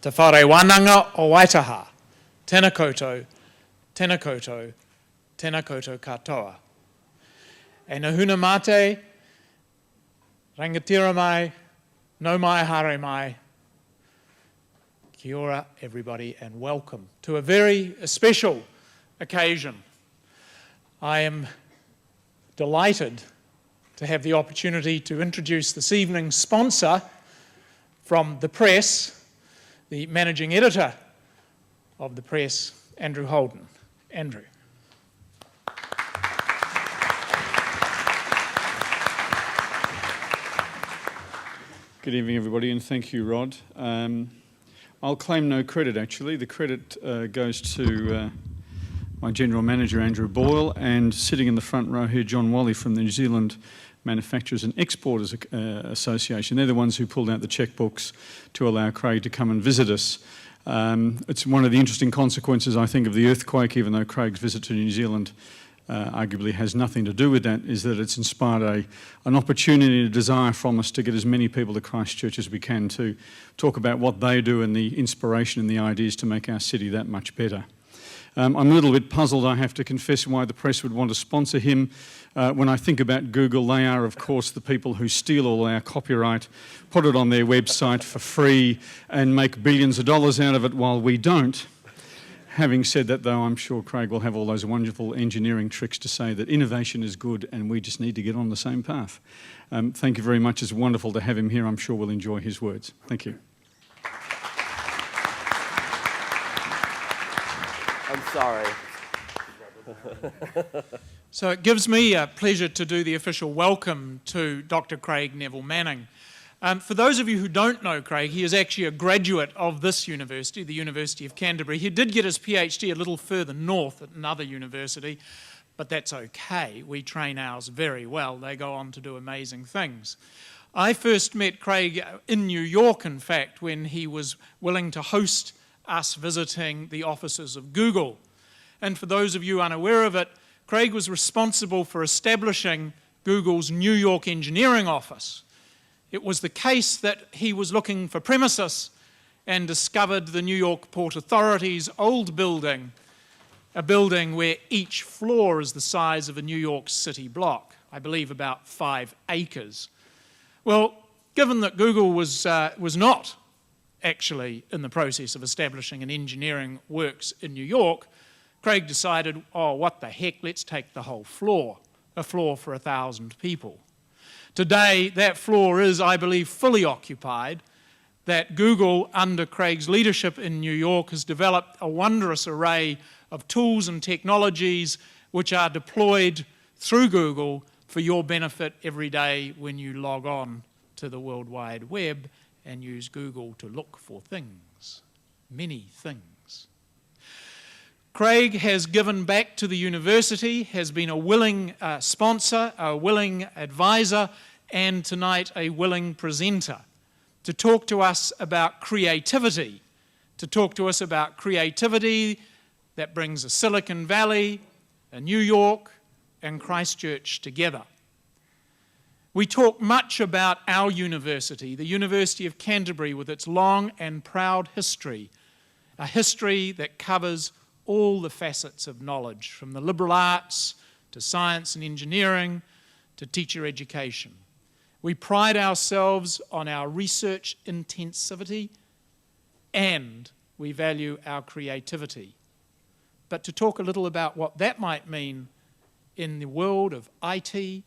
Te whare wānanga o Waitaha, tēnā koutou, tēnā koutou, tēnā koutou katoa. E na huna mate, rangatira mai, no mai hare mai. Kia ora, everybody, and welcome to a very special occasion. I am delighted to have the opportunity to introduce this evening's sponsor from the press, the managing editor of the press, Andrew Holden. Andrew. Good evening, everybody, and thank you, Rod. I'll claim no credit, actually. The credit goes to my General Manager, Andrew Boyle, and sitting in the front row here, John Wally from the New Zealand Manufacturers and Exporters Association. They're the ones who pulled out the checkbooks to allow Craig to come and visit us. It's one of the interesting consequences, I think, of the earthquake, even though Craig's visit to New Zealand arguably has nothing to do with that, is that it's inspired an opportunity and a desire from us to get as many people to Christchurch as we can to talk about what they do and the inspiration and the ideas to make our city that much better. I'm a little bit puzzled, I have to confess, why the press would want to sponsor him. When I think about Google, they are, of course, the people who steal all our copyright, put it on their website for free, and make billions of dollars out of it while we don't. Having said that, though, I'm sure Craig will have all those wonderful engineering tricks to say that innovation is good and we just need to get on the same path. Thank you very much. It's wonderful to have him here. I'm sure we'll enjoy his words. Thank you. I'm sorry. So it gives me a pleasure to do the official welcome to Dr. Craig Nevill-Manning. For those of you who don't know Craig, he is actually a graduate of this university, the University of Canterbury. He did get his PhD a little further north at another university, but that's okay. We train ours very well. They go on to do amazing things. I first met Craig in New York, in fact, when he was willing to host us visiting the offices of Google. And for those of you unaware of it, Craig was responsible for establishing Google's New York engineering office. It was the case that he was looking for premises and discovered the New York Port Authority's old building, a building where each floor is the size of a New York City block, I believe about 5 acres. Well, given that Google was not actually in the process of establishing an engineering works in New York, Craig decided, oh, what the heck, let's take the whole floor, a floor for 1,000 people. Today, that floor is, I believe, fully occupied, that Google, under Craig's leadership in New York, has developed a wondrous array of tools and technologies which are deployed through Google for your benefit every day when you log on to the World Wide Web and use Google to look for things, many things. Craig has given back to the university, has been a willing sponsor, a willing advisor, and tonight a willing presenter to talk to us about creativity, that brings a Silicon Valley, a New York, and Christchurch together. We talk much about our university, the University of Canterbury, with its long and proud history, a history that covers all the facets of knowledge, from the liberal arts to science and engineering to teacher education. We pride ourselves on our research intensivity and we value our creativity. But to talk a little about what that might mean in the world of IT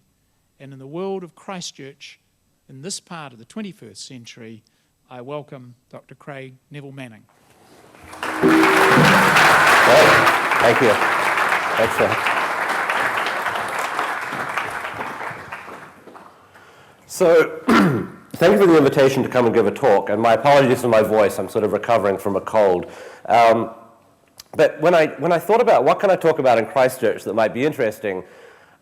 and in the world of Christchurch in this part of the 21st century, I welcome Dr. Craig Nevill-Manning. Thank you. Excellent. So, thank you for the invitation to come and give a talk, and my apologies for my voice. I'm sort of recovering from a cold. But when I thought about what can I talk about in Christchurch that might be interesting,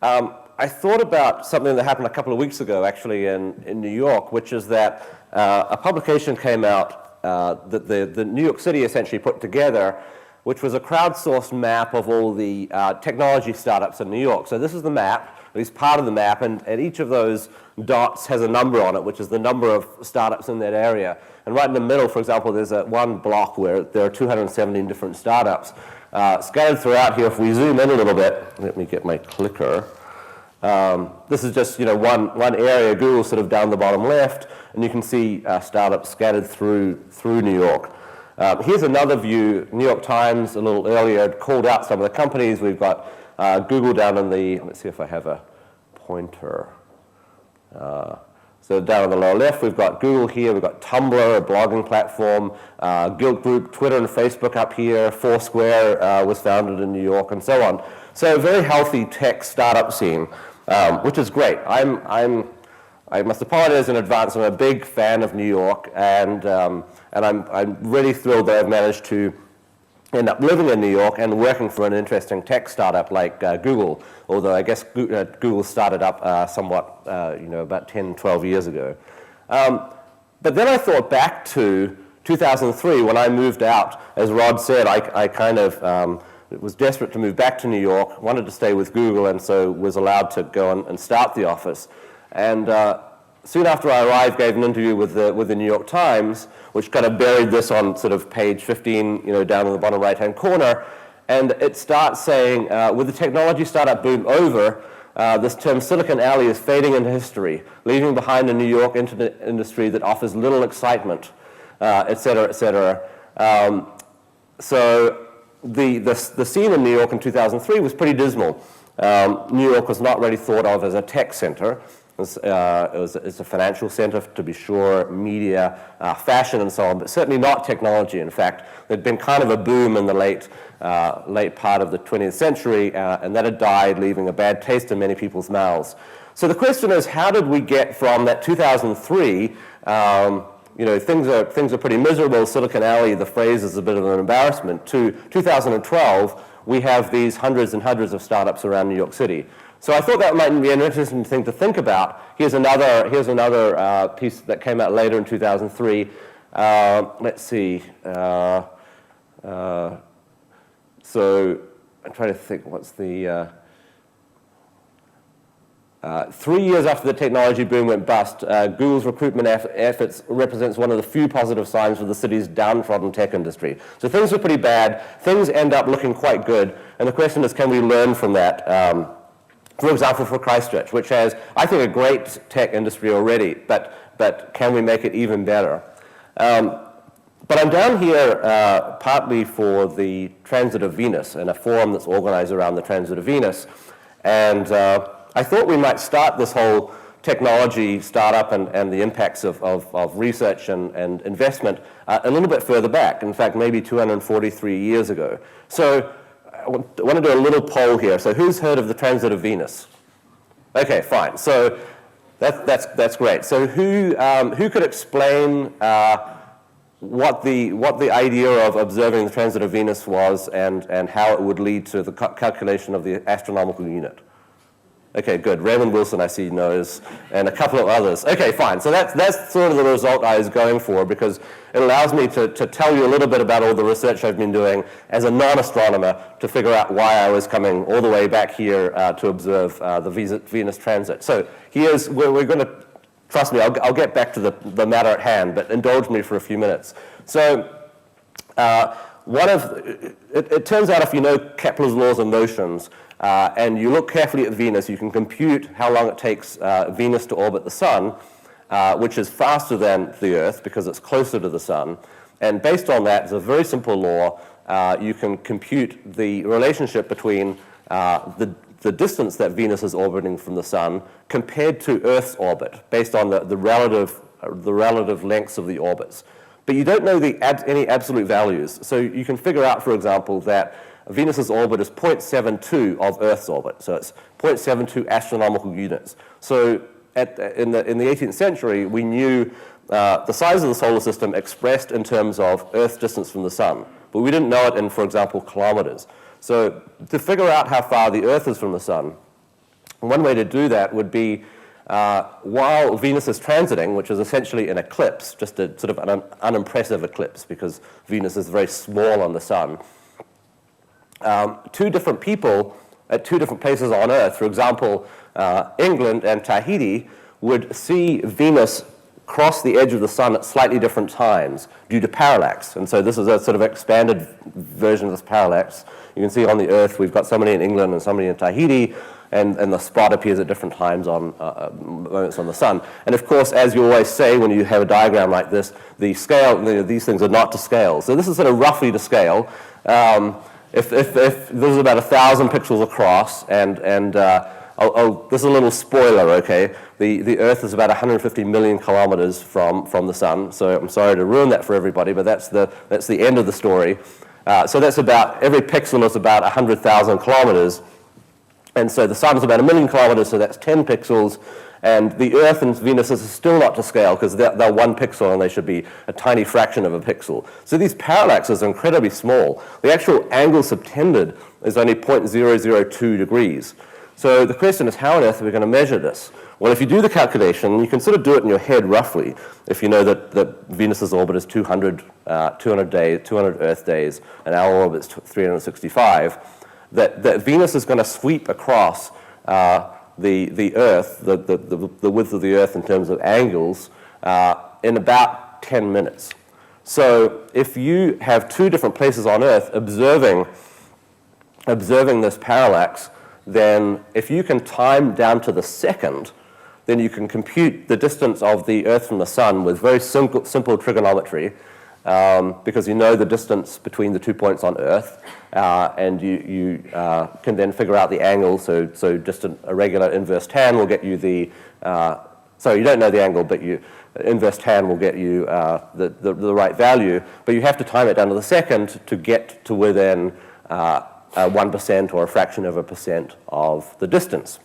I thought about something that happened a couple of weeks ago, actually, in New York, which is that a publication came out that the New York City essentially put together which was a crowdsourced map of all the technology startups in New York. So this is the map, at least part of the map, and each of those dots has a number on it, which is the number of startups in that area. And right in the middle, for example, there's one block where there are 217 different startups. Scattered throughout here, if we zoom in a little bit, let me get my clicker. This is just one area, Google sort of down the bottom left, and you can see startups scattered through New York. Here's another view. New York Times a little earlier called out some of the companies. We've got Google down in the, let's see if I have a pointer. So down on the lower left, we've got Google here, we've got Tumblr, a blogging platform, Guild Group, Twitter and Facebook up here, Foursquare was founded in New York, and so on. So a very healthy tech startup scene, which is great. I must apologize in advance. I'm a big fan of New York, and I'm really thrilled that I've managed to end up living in New York and working for an interesting tech startup like Google, although I guess Google started up somewhat, about 10, 12 years ago. But then I thought back to 2003 when I moved out. As Rod said, I kind of was desperate to move back to New York, wanted to stay with Google, and so was allowed to go and start the office. And soon after I arrived, gave an interview with the New York Times, which kind of buried this on sort of page 15, down in the bottom right-hand corner. And it starts saying, with the technology startup boom over, this term Silicon Alley is fading into history, leaving behind a New York internet industry that offers little excitement, et cetera, et cetera. So the scene in New York in 2003 was pretty dismal. New York was not really thought of as a tech center. It's a financial center, to be sure, media, fashion, and so on, but certainly not technology. In fact, there'd been kind of a boom in the late part of the 20th century, and that had died, leaving a bad taste in many people's mouths. So the question is, how did we get from that 2003, things are pretty miserable, Silicon Alley, the phrase is a bit of an embarrassment, to 2012, we have these hundreds and hundreds of startups around New York City. So I thought that might be an interesting thing to think about. Here's another piece that came out later in 2003. Let's see. So I'm trying to think, what's the... 3 years after the technology boom went bust, Google's recruitment efforts represents one of the few positive signs for the city's downtrodden tech industry. So things were pretty bad. Things end up looking quite good. And the question is, can we learn from that? For example, for Christchurch, which has, I think, a great tech industry already, but can we make it even better? But I'm down here partly for the Transit of Venus and a forum that's organized around the Transit of Venus. And I thought we might start this whole technology startup and the impacts of research and investment a little bit further back, in fact, maybe 243 years ago. So I want to do a little poll here. So who's heard of the Transit of Venus? Okay, fine. So that's great. So who could explain what the idea of observing the Transit of Venus was and how it would lead to the calculation of the astronomical unit? Okay, good. Raymond Wilson, I see, knows, and a couple of others. Okay, fine. So that's sort of the result I was going for, because it allows me to tell you a little bit about all the research I've been doing as a non-astronomer to figure out why I was coming all the way back here to observe the Venus transit. So we're going to, trust me, I'll get back to the matter at hand, but indulge me for a few minutes. So it turns out, if you know Kepler's laws of motions, and you look carefully at Venus, you can compute how long it takes Venus to orbit the Sun, which is faster than the Earth because it's closer to the Sun. And based on that, it's a very simple law. You can compute the relationship between the distance that Venus is orbiting from the Sun compared to Earth's orbit, based on the relative lengths of the orbits. But you don't know any absolute values. So you can figure out, for example, that Venus's orbit is 0.72 of Earth's orbit, so it's 0.72 astronomical units. So in the 18th century, we knew the size of the solar system expressed in terms of Earth's distance from the Sun, but we didn't know it in, for example, kilometers. So to figure out how far the Earth is from the Sun, one way to do that would be while Venus is transiting, which is essentially an eclipse, just a sort of an unimpressive eclipse because Venus is very small on the Sun. two different people at two different places on Earth, for example, England and Tahiti, would see Venus cross the edge of the sun at slightly different times due to parallax. And so this is a sort of expanded version of this parallax. You can see on the Earth we've got somebody in England and somebody in Tahiti, and the spot appears at different times on moments on the sun. And of course, as you always say when you have a diagram like this, the scale, these things are not to scale. So this is sort of roughly to scale. If this is about 1,000 pixels across, and this is a little spoiler, okay? The Earth is about 150 million kilometers from the sun, so I'm sorry to ruin that for everybody, but that's the end of the story. So that's about, every pixel is about 100,000 kilometers, and so the sun is about 1 million kilometers, so that's 10 pixels, and the Earth and Venus is still not to scale because they're 1 pixel and they should be a tiny fraction of a pixel. So these parallaxes are incredibly small. The actual angle subtended is only 0.002 degrees. So the question is, how on earth are we going to measure this? Well, if you do the calculation, you can sort of do it in your head roughly. If you know that Venus's orbit is 200 Earth days, and our orbit is 365, that Venus is going to sweep across the Earth, the width of the Earth in terms of angles, in about 10 minutes. So if you have two different places on Earth observing this parallax, then if you can time down to the second, then you can compute the distance of the Earth from the sun with very simple trigonometry, because you know the distance between the 2 points on Earth, and you can then figure out the angle. So just a regular inverse tan will get you the, sorry, you don't know the angle, but inverse tan will get you the right value, but you have to time it down to the second to get to within 1% or a fraction of a percent of the distance.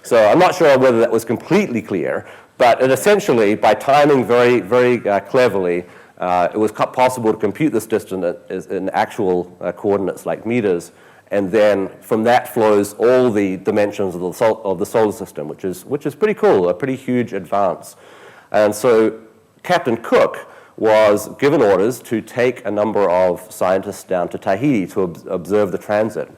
So I'm not sure whether that was completely clear, but it essentially, by timing very, very cleverly, it was possible to compute this distance in actual coordinates like meters, and then from that flows all the dimensions of the solar system, which is pretty cool, a pretty huge advance. And so Captain Cook was given orders to take a number of scientists down to Tahiti to observe the transit.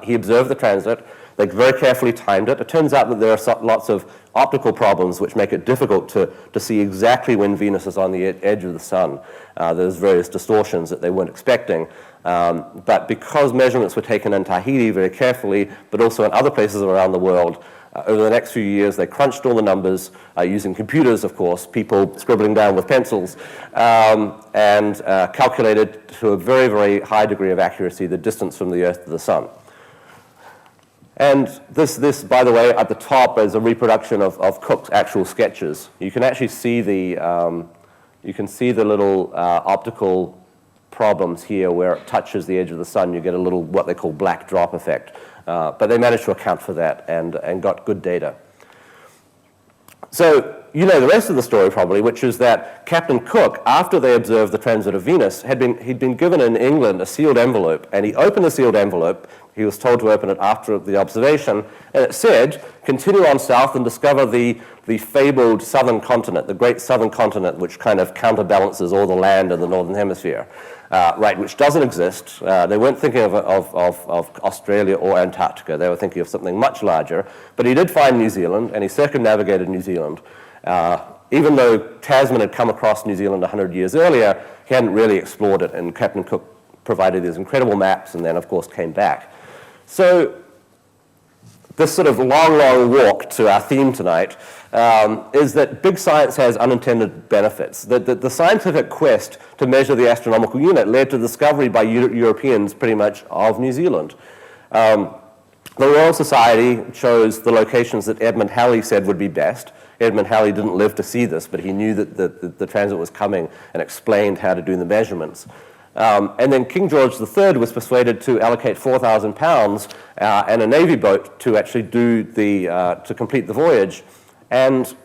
He observed the transit. They very carefully timed it. It turns out that there are lots of optical problems which make it difficult to see exactly when Venus is on the edge of the sun. There's various distortions that they weren't expecting. But because measurements were taken in Tahiti very carefully, but also in other places around the world, over the next few years, they crunched all the numbers using computers, of course, people scribbling down with pencils, and calculated to a very, very high degree of accuracy the distance from the Earth to the sun. And this, by the way, at the top is a reproduction of Cook's actual sketches. You can actually see the little optical problems here where it touches the edge of the sun. You get a little what they call black drop effect. But they managed to account for that and got good data. So you know the rest of the story probably, which is that Captain Cook, after they observed the transit of Venus, he'd been given in England a sealed envelope, and he opened the sealed envelope. He was told to open it after the observation, and it said, continue on south and discover the fabled southern continent, the great southern continent, which kind of counterbalances all the land in the northern hemisphere. Right, which doesn't exist. They weren't thinking of Australia or Antarctica. They were thinking of something much larger. But he did find New Zealand, and he circumnavigated New Zealand. Even though Tasman had come across New Zealand 100 years earlier, he hadn't really explored it, and Captain Cook provided these incredible maps and then, of course, came back. So this sort of long, long walk to our theme tonight is that big science has unintended benefits. The scientific quest to measure the astronomical unit led to the discovery by Europeans pretty much of New Zealand. The Royal Society chose the locations that Edmund Halley said would be best. Edmund Halley didn't live to see this, but he knew that the transit was coming and explained how to do the measurements. And then King George III was persuaded to allocate £4,000 and a Navy boat to actually to complete the voyage, and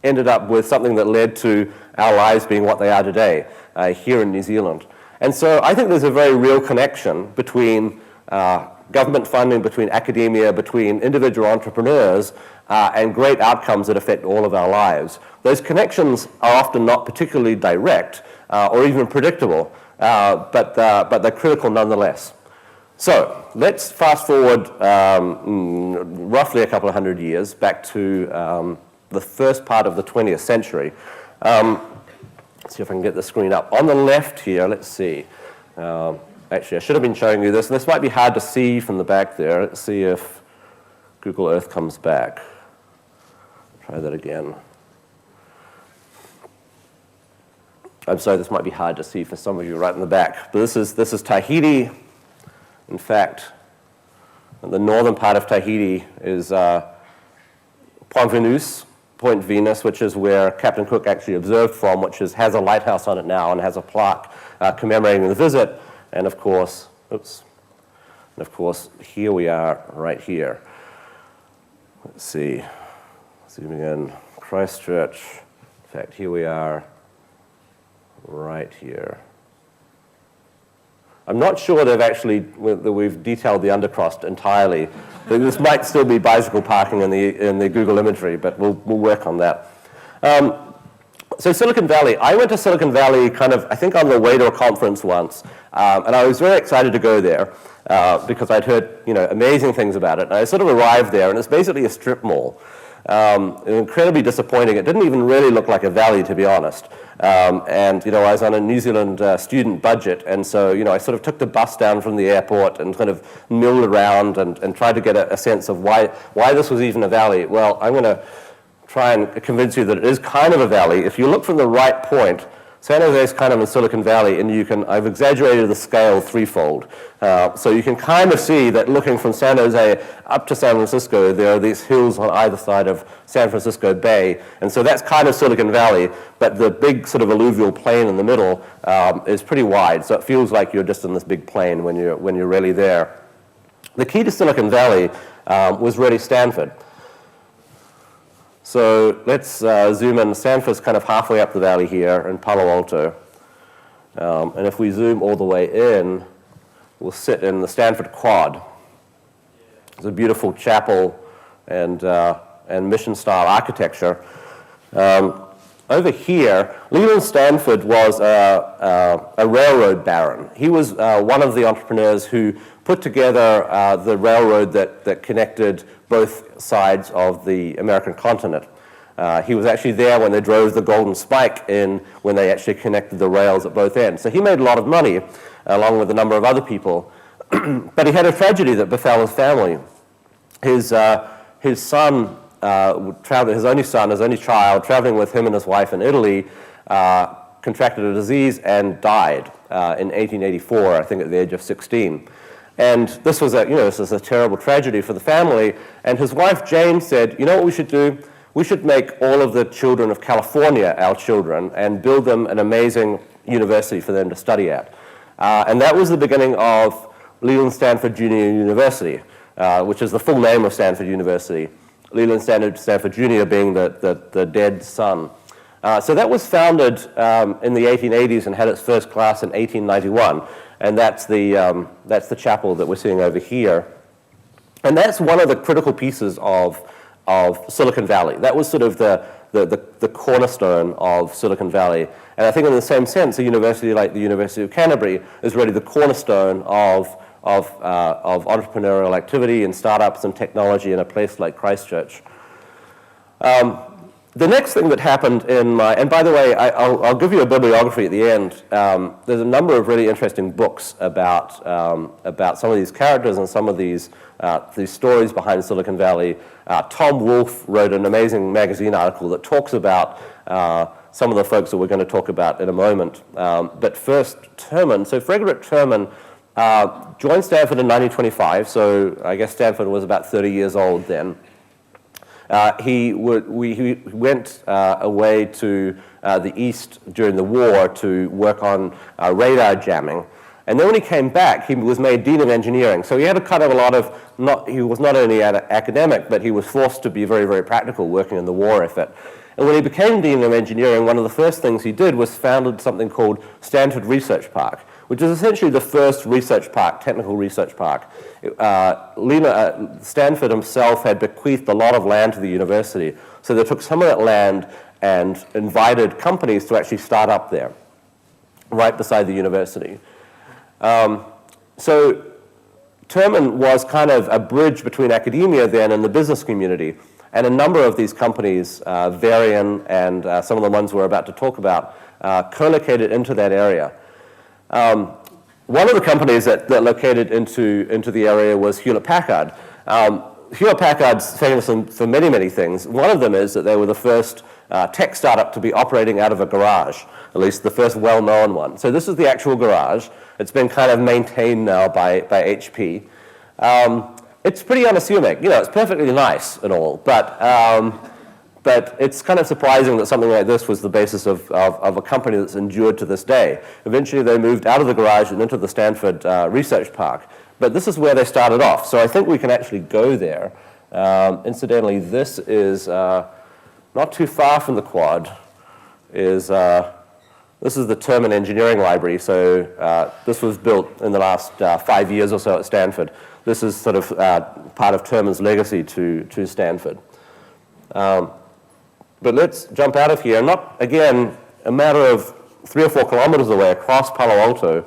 ended up with something that led to our lives being what they are today here in New Zealand. And so I think there's a very real connection between government funding, between academia, between individual entrepreneurs, and great outcomes that affect all of our lives. Those connections are often not particularly direct or even predictable, but they're critical nonetheless. So let's fast forward roughly a couple of hundred years back to the first part of the 20th century. Let's see if I can get the screen up. On the left here, let's see. Actually, I should have been showing you this. This might be hard to see from the back there. Let's see if Google Earth comes back. Try that again. I'm sorry, this might be hard to see for some of you right in the back. But this is Tahiti. In fact, the northern part of Tahiti is Point Venus, which is where Captain Cook actually observed from, which has a lighthouse on it now and has a plaque commemorating the visit. And of course, here we are right here. Let's see, zooming in, Christchurch. In fact, here we are right here. I'm not sure that we've detailed the undercross entirely. This might still be bicycle parking in the Google imagery, but we'll work on that. So Silicon Valley, I went to Silicon Valley I think on the way to a conference once, and I was very excited to go there because I'd heard amazing things about it. And I sort of arrived there, and it's basically a strip mall. Incredibly disappointing. It didn't even really look like a valley, to be honest. And I was on a New Zealand student budget, and so I sort of took the bus down from the airport and kind of milled around and tried to get a sense of why this was even a valley. Well, I'm going to try and convince you that it is kind of a valley. If you look from the right point, San Jose is kind of in Silicon Valley, and I've exaggerated the scale threefold. So you can kind of see that looking from San Jose up to San Francisco, there are these hills on either side of San Francisco Bay. And so that's kind of Silicon Valley, but the big sort of alluvial plain in the middle is pretty wide. So it feels like you're just in this big plain when you're really there. The key to Silicon Valley was really Stanford. So let's zoom in. Stanford's kind of halfway up the valley here in Palo Alto. And if we zoom all the way in, we'll sit in the Stanford Quad. It's a beautiful chapel and mission-style architecture. Over here, Leland Stanford was a railroad baron. He was one of the entrepreneurs who put together the railroad that connected both sides of the American continent. He was actually there when they drove the Golden Spike in, when they actually connected the rails at both ends. So he made a lot of money, along with a number of other people. But he had a tragedy that befell his family. His son, his only son, his only child, traveling with him and his wife in Italy, contracted a disease and died in 1884, I think at the age of 16. And this was a terrible tragedy for the family. And his wife, Jane, said, you know what we should do? We should make all of the children of California our children and build them an amazing university for them to study at. And that was the beginning of Leland Stanford Junior University, which is the full name of Stanford University. Leland Stanford Jr. being the dead son. So that was founded in the 1880s and had its first class in 1891. And that's the chapel that we're seeing over here. And that's one of the critical pieces of Silicon Valley. That was sort of the cornerstone of Silicon Valley. And I think in the same sense, a university like the University of Canterbury is really the cornerstone of entrepreneurial activity and startups and technology in a place like Christchurch. The next thing that happened and by the way, I'll give you a bibliography at the end. There's a number of really interesting books about some of these characters and some of these stories behind Silicon Valley. Tom Wolfe wrote an amazing magazine article that talks about some of the folks that we're going to talk about in a moment. But first, Terman. So Frederick Terman joined Stanford in 1925, so I guess Stanford was about 30 years old then. He went away to the East during the war to work on radar jamming. And then when he came back, he was made Dean of Engineering. So he had he was not only an academic, but he was forced to be very, very practical working in the war effort. And when he became Dean of Engineering, one of the first things he did was founded something called Stanford Research Park, which is essentially the first research park, technical research park. Stanford himself had bequeathed a lot of land to the university, so they took some of that land and invited companies to actually start up there, right beside the university. So Terman was kind of a bridge between academia then and the business community. And a number of these companies, Varian and some of the ones we're about to talk about, co-located into that area. One of the companies that located into the area was Hewlett-Packard. Hewlett-Packard's famous for many, many things. One of them is that they were the first tech startup to be operating out of a garage, at least the first well-known one. So this is the actual garage. It's been kind of maintained now by HP. It's pretty unassuming. You know, it's perfectly nice and all, but it's kind of surprising that something like this was the basis of a company that's endured to this day. Eventually, they moved out of the garage and into the Stanford Research Park. But this is where they started off, so I think we can actually go there. Incidentally, this is not too far from the quad. This is the Terman Engineering Library, so this was built in the last 5 years or so at Stanford. This is sort of part of Terman's legacy to Stanford. But let's jump out of here. Not, again, a matter of 3 or 4 kilometers away across Palo Alto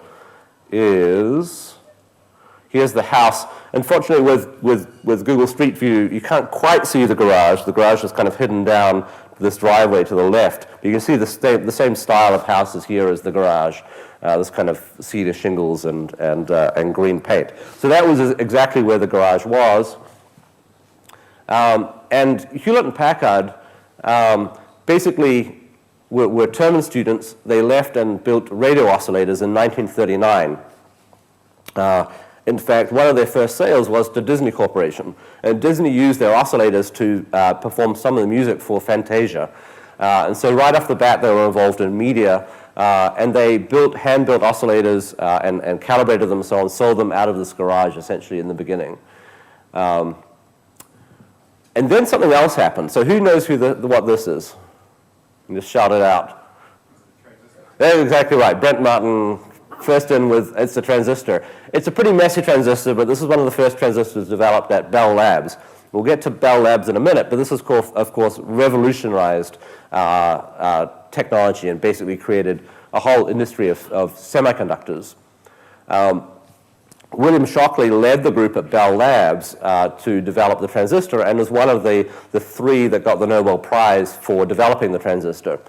here's the house. Unfortunately, with Google Street View, you can't quite see the garage. The garage is kind of hidden down this driveway to the left. But you can see the same style of houses here as the garage. This kind of cedar shingles and green paint. So that was exactly where the garage was. And Hewlett and Packard basically were Terman students. They left and built radio oscillators in 1939. In fact, one of their first sales was to Disney Corporation. And Disney used their oscillators to perform some of the music for Fantasia. And so right off the bat, they were involved in media. And they hand-built oscillators and calibrated them and so on, sold them out of this garage, essentially, in the beginning. And then something else happened. So who knows what this is? You just shout it out. That's exactly right. Brent Martin, first in with, it's a transistor. It's a pretty messy transistor, but this is one of the first transistors developed at Bell Labs. We'll get to Bell Labs in a minute, but this is, of course, revolutionized technology and basically created a whole industry of semiconductors. William Shockley led the group at Bell Labs to develop the transistor and was one of the 3 that got the Nobel Prize for developing the transistor.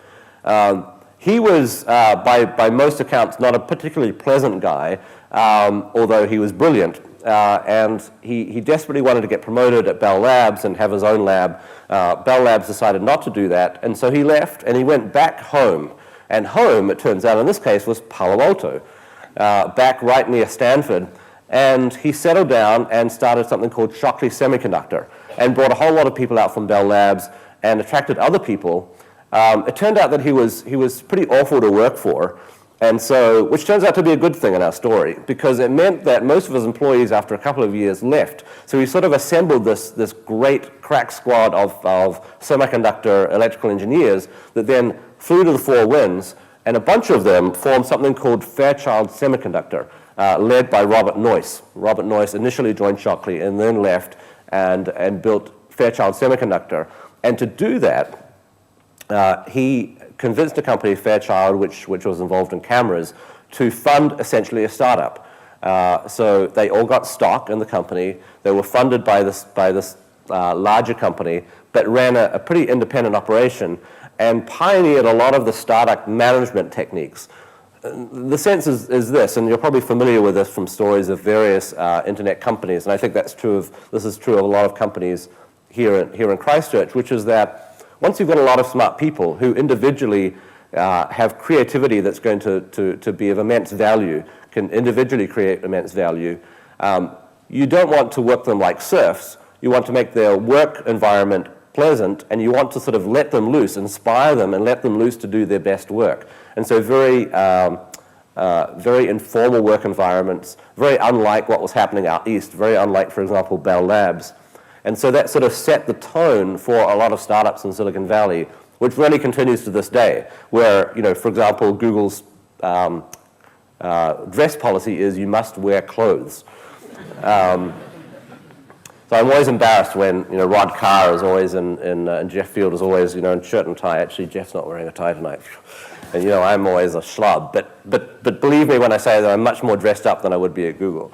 He was, by most accounts, not a particularly pleasant guy, although he was brilliant. And he desperately wanted to get promoted at Bell Labs and have his own lab. Bell Labs decided not to do that, and so he left and he went back home. And home, it turns out, in this case, was Palo Alto, back right near Stanford. And he settled down and started something called Shockley Semiconductor and brought a whole lot of people out from Bell Labs and attracted other people. It turned out that he was pretty awful to work for, and so, which turns out to be a good thing in our story, because it meant that most of his employees, after a couple of years, left. So he sort of assembled this great crack squad of semiconductor electrical engineers that then flew to the 4 winds, and a bunch of them formed something called Fairchild Semiconductor, led by Robert Noyce. Robert Noyce initially joined Shockley and then left and built Fairchild Semiconductor. And to do that, he convinced a company, Fairchild, which was involved in cameras, to fund essentially a startup. So they all got stock in the company. They were funded by this larger company, but ran a pretty independent operation and pioneered a lot of the startup management techniques. The sense is this, and you're probably familiar with this from stories of various internet companies, and I think this is true of a lot of companies here in Christchurch, which is that once you've got a lot of smart people who individually have creativity that's going to be of immense value, can individually create immense value, you don't want to work them like serfs. You want to make their work environment pleasant, and you want to sort of let them loose, inspire them, and let them loose to do their best work. And so very informal work environments, very unlike what was happening out east, very unlike, for example, Bell Labs. And so that sort of set the tone for a lot of startups in Silicon Valley, which really continues to this day, where, for example, Google's dress policy is you must wear clothes. So I'm always embarrassed when, Rod Carr is always and Jeff Field is always, in shirt and tie. Actually, Jeff's not wearing a tie tonight. And, I'm always a schlub. But believe me when I say that I'm much more dressed up than I would be at Google.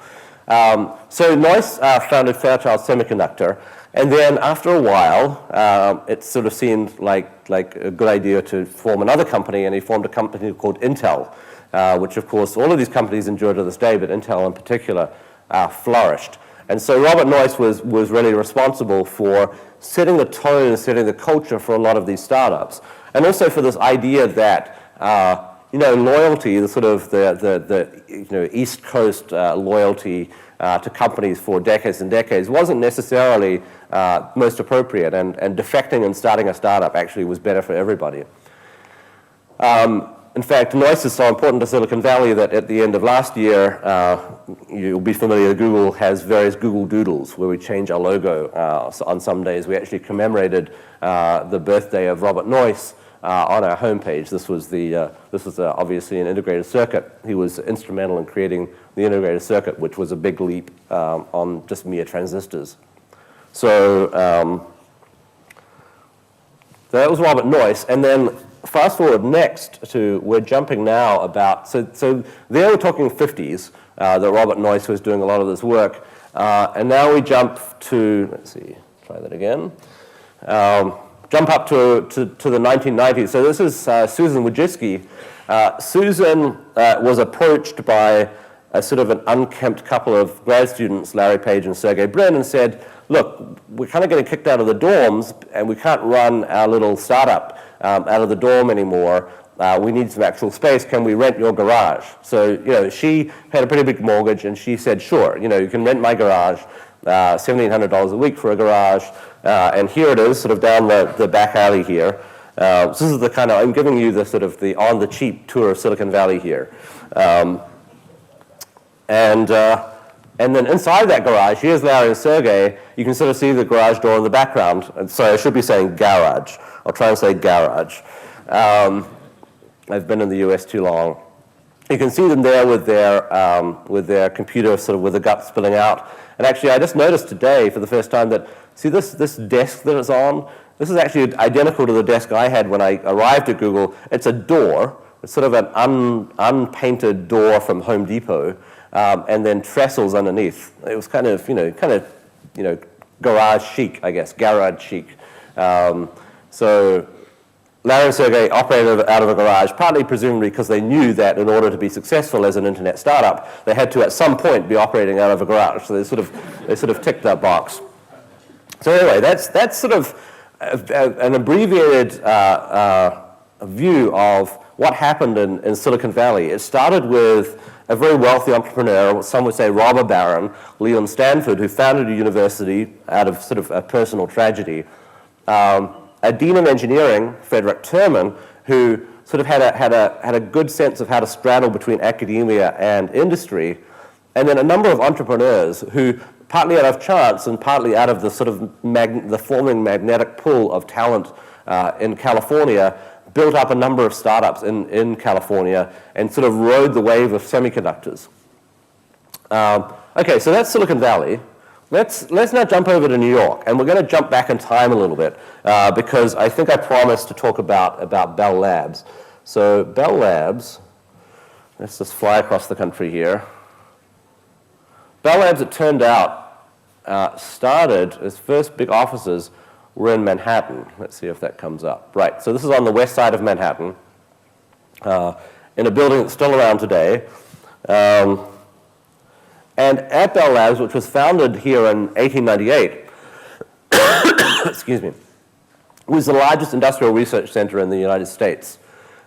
So Noyce founded Fairchild Semiconductor, and then after a while, it sort of seemed like a good idea to form another company, and he formed a company called Intel, which of course all of these companies endure to this day, but Intel in particular flourished. And so Robert Noyce was really responsible for setting the tone and setting the culture for a lot of these startups, and also for this idea that loyalty, the sort of the East Coast loyalty to companies for decades and decades wasn't necessarily most appropriate, and defecting and starting a startup actually was better for everybody. In fact, Noyce is so important to Silicon Valley that at the end of last year, you'll be familiar, Google has various Google Doodles where we change our logo. So on some days, we actually commemorated the birthday of Robert Noyce on our homepage. This was obviously an integrated circuit. He was instrumental in creating the integrated circuit, which was a big leap on just mere transistors. So that was Robert Noyce, and then fast forward next to, we're jumping now about, so there we're talking 50s, that Robert Noyce was doing a lot of this work, and now we jump to, let's see, try that again, jump up to the 1990s. So this is Susan Wojcicki. Susan was approached by a sort of an unkempt couple of grad students, Larry Page and Sergey Brin, and said, look, we're kind of getting kicked out of the dorms, and we can't run our little startup out of the dorm anymore. We need some actual space. Can we rent your garage? So, she had a pretty big mortgage, and she said, sure, you can rent my garage, $1,700 a week for a garage, and here it is, sort of down the back alley here. So this is the kind of, I'm giving you the sort of the on-the-cheap tour of Silicon Valley here. And then inside that garage, here's Larry and Sergey. You can sort of see the garage door in the background. And so I should be saying garage. I'll try and say garage. I've been in the US too long. You can see them there with their computer, sort of with the guts spilling out. And actually, I just noticed today for the first time that, see this desk that it's on? This is actually identical to the desk I had when I arrived at Google. It's a door. It's sort of an unpainted door from Home Depot. And then trestles underneath. It was kind of garage chic, I guess, garage chic. So Larry and Sergey operated out of a garage, partly presumably because they knew that in order to be successful as an internet startup, they had to at some point be operating out of a garage. So they sort of ticked that box. So anyway, that's sort of an abbreviated view of what happened in Silicon Valley. It started with a very wealthy entrepreneur, some would say robber baron, Leland Stanford, who founded a university out of sort of a personal tragedy. A dean of engineering, Frederick Terman, who sort of had a good sense of how to straddle between academia and industry, and then a number of entrepreneurs who, partly out of chance and partly out of the sort of the forming magnetic pull of talent in California, built up a number of startups in California and sort of rode the wave of semiconductors. Okay, so that's Silicon Valley. Let's now jump over to New York, and we're going to jump back in time a little bit because I think I promised to talk about Bell Labs. So Bell Labs, let's just fly across the country here. Bell Labs, it turned out, started its first big offices were in Manhattan. Let's see if that comes up. Right, so this is on the west side of Manhattan, in a building that's still around today. And at Bell Labs, which was founded here in 1898, excuse me, was the largest industrial research center in the United States.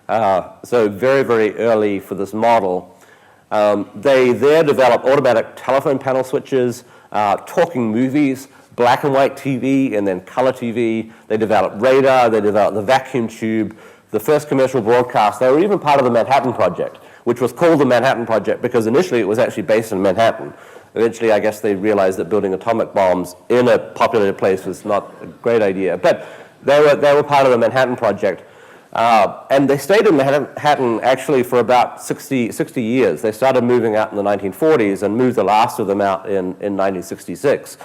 So very, very early for this model. They there developed automatic telephone panel switches, talking movies, black and white TV, and then color TV. They developed radar, they developed the vacuum tube, the first commercial broadcast. They were even part of the Manhattan Project, which was called the Manhattan Project because initially it was actually based in Manhattan. Eventually, I guess they realized that building atomic bombs in a populated place was not a great idea. But they were part of the Manhattan Project. And they stayed in Manhattan actually for about 60 years. They started moving out in the 1940s and moved the last of them out in 1966.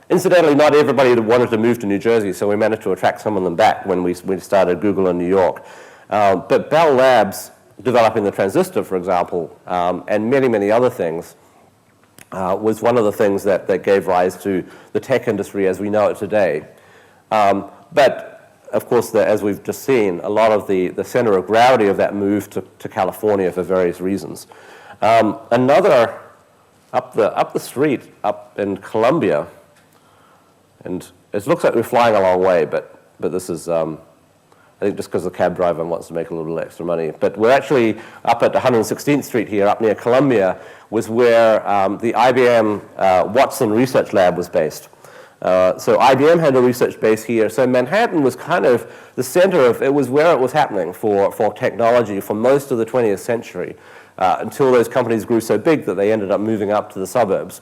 Incidentally, not everybody wanted to move to New Jersey, so we managed to attract some of them back when we started Google in New York. But Bell Labs, developing the transistor, for example, and many, many other things, was one of the things that gave rise to the tech industry as we know it today. But of course, as we've just seen, a lot of the center of gravity of that moved to California for various reasons. Another, up the street, up in Columbia, and it looks like we're flying a long way, but this is, I think just because the cab driver wants to make a little extra money. But we're actually up at 116th Street here, up near Columbia, was where the IBM Watson Research Lab was based. So IBM had a research base here. So Manhattan was kind of the center of, it was where it was happening for technology for most of the 20th century, until those companies grew so big that they ended up moving up to the suburbs.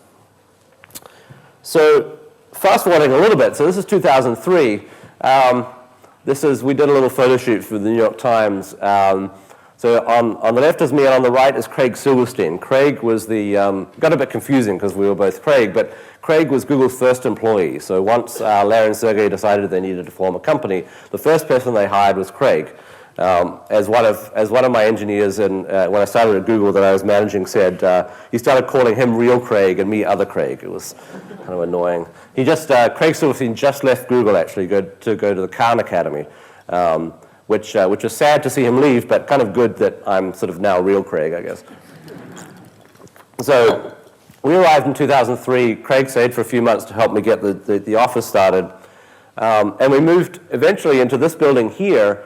So fast forwarding a little bit, so this is 2003. We did a little photo shoot for the New York Times. So on the left is me, and on the right is Craig Silverstein. Craig was got a bit confusing because we were both Craig, but Craig was Google's first employee. So once Larry and Sergey decided they needed to form a company, the first person they hired was Craig. As one of my engineers when I started at Google that I was managing said, he started calling him Real Craig and me Other Craig. It was kind of annoying. Craig Silverstein just left Google actually to go to the Khan Academy, which was sad to see him leave, but kind of good that I'm sort of now Real Craig, I guess. So we arrived in 2003. Craig stayed for a few months to help me get the office started, and we moved eventually into this building here,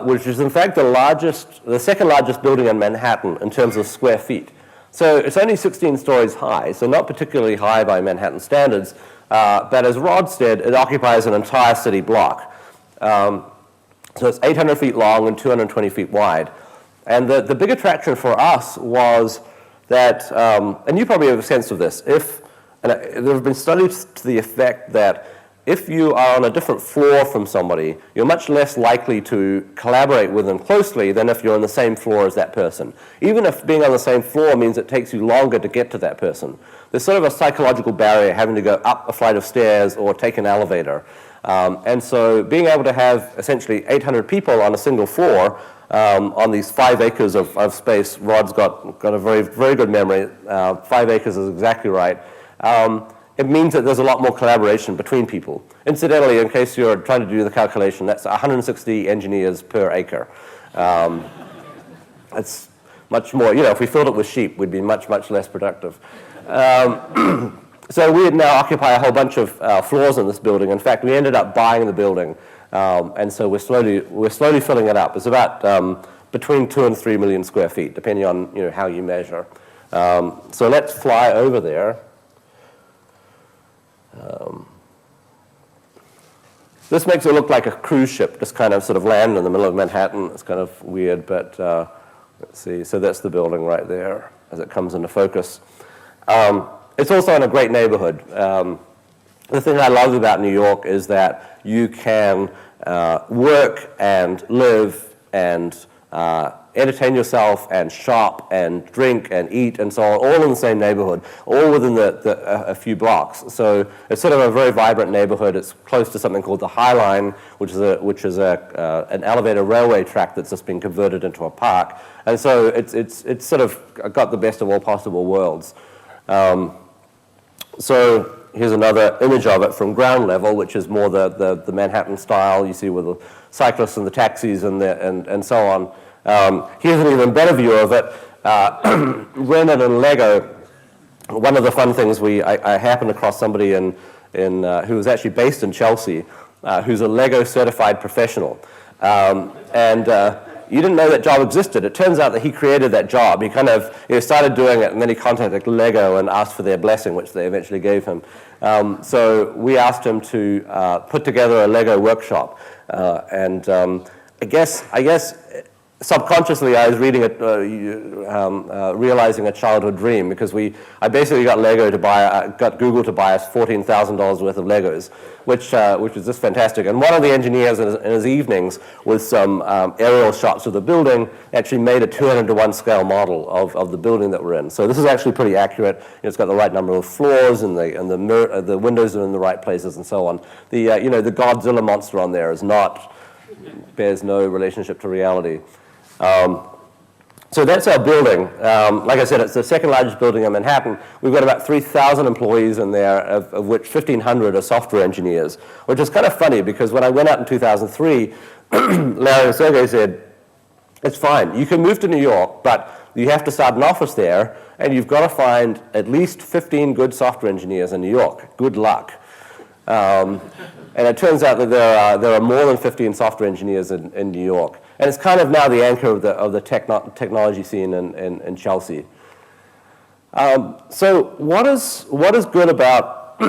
which is in fact the second largest building in Manhattan in terms of square feet. So it's only 16 stories high, so not particularly high by Manhattan standards, but as Rod said, it occupies an entire city block. So it's 800 feet long and 220 feet wide. And the big attraction for us was that, and you probably have a sense of this, there have been studies to the effect that if you are on a different floor from somebody, you're much less likely to collaborate with them closely than if you're on the same floor as that person. Even if being on the same floor means it takes you longer to get to that person. There's sort of a psychological barrier having to go up a flight of stairs or take an elevator. And so being able to have essentially 800 people on a single floor on these 5 acres of space, Rod's got a very, very good memory. 5 acres is exactly right. It means that there's a lot more collaboration between people. Incidentally, in case you're trying to do the calculation, that's 160 engineers per acre. It's much more, if we filled it with sheep, we'd be much, much less productive. So we now occupy a whole bunch of floors in this building. In fact, we ended up buying the building, and so we're slowly filling it up. It's about between 2 and 3 million square feet, depending on how you measure. So let's fly over there. This makes it look like a cruise ship, just kind of sort of land in the middle of Manhattan. It's kind of weird, but let's see. So that's the building right there as it comes into focus. It's also in a great neighborhood. The thing I love about New York is that you can work and live and entertain yourself and shop and drink and eat and so on, all in the same neighborhood, all within a few blocks. So it's sort of a very vibrant neighborhood. It's close to something called the High Line, which is an elevator railway track that's just been converted into a park. And so it's sort of got the best of all possible worlds. So here's another image of it from ground level, which is more the Manhattan style you see with the cyclists and the taxis and so on. Here's an even better view of it. Rented and Lego. One of the fun things I happened across somebody who was actually based in Chelsea, who's a Lego certified professional, and you didn't know that job existed. It turns out that he created that job. He kind of started doing it, and then he contacted Lego and asked for their blessing, which they eventually gave him. So we asked him to put together a Lego workshop, and I guess subconsciously I was reading realizing a childhood dream, because I basically got got Google to buy us $14,000 worth of Legos, which was just fantastic. And one of the engineers in his evenings, with some aerial shots of the building, actually made a 200-to-1 scale model of the building that we're in. So this is actually pretty accurate. It's got the right number of floors, and the windows are in the right places, and so on. The Godzilla monster on there bears no relationship to reality. So that's our building. Like I said, it's the second largest building in Manhattan. We've got about 3,000 employees in there, of which 1,500 are software engineers, which is kind of funny because when I went out in 2003, Larry and Sergey said, it's fine, you can move to New York, but you have to start an office there, and you've got to find at least 15 good software engineers in New York. Good luck. And it turns out that there are more than 15 software engineers in New York. And it's kind of now the anchor of the technology scene in Chelsea. So what is good about,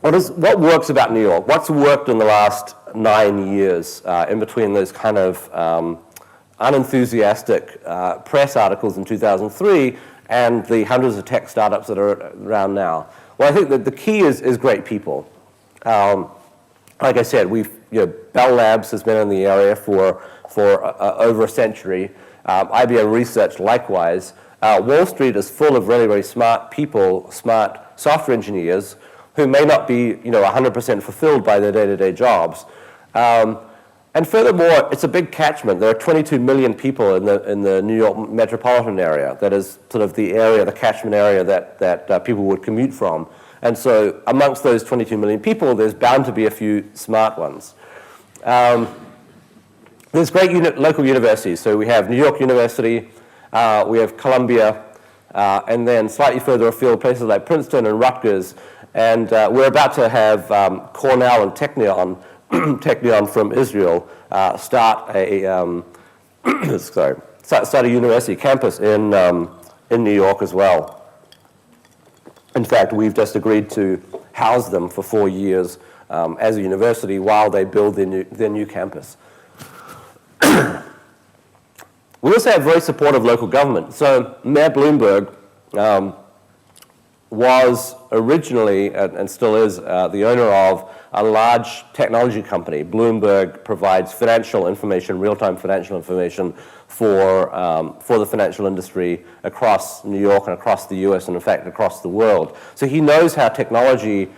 what works about New York? What's worked in the last 9 years in between those kind of unenthusiastic press articles in 2003 and the hundreds of tech startups that are around now? Well, I think that the key is great people. Like I said, Bell Labs has been in the area for over a century. IBM Research likewise. Wall Street is full of really, really smart people, smart software engineers who may not be 100% fulfilled by their day-to-day jobs. And furthermore, it's a big catchment. There are 22 million people in the New York metropolitan area. That is sort of the area, the catchment area that people would commute from. And so amongst those 22 million people, there's bound to be a few smart ones. There's great local universities. So we have New York University, we have Columbia, and then slightly further afield, places like Princeton and Rutgers. And we're about to have Cornell and Technion from Israel start a start a university campus in New York as well. In fact, we've just agreed to house them for 4 years as a university while they build their new campus. We also have very supportive local government. So Mayor Bloomberg was originally, and still is, the owner of a large technology company. Bloomberg provides financial information, real-time financial information for the financial industry across New York and across the US, and in fact across the world. So he knows how technology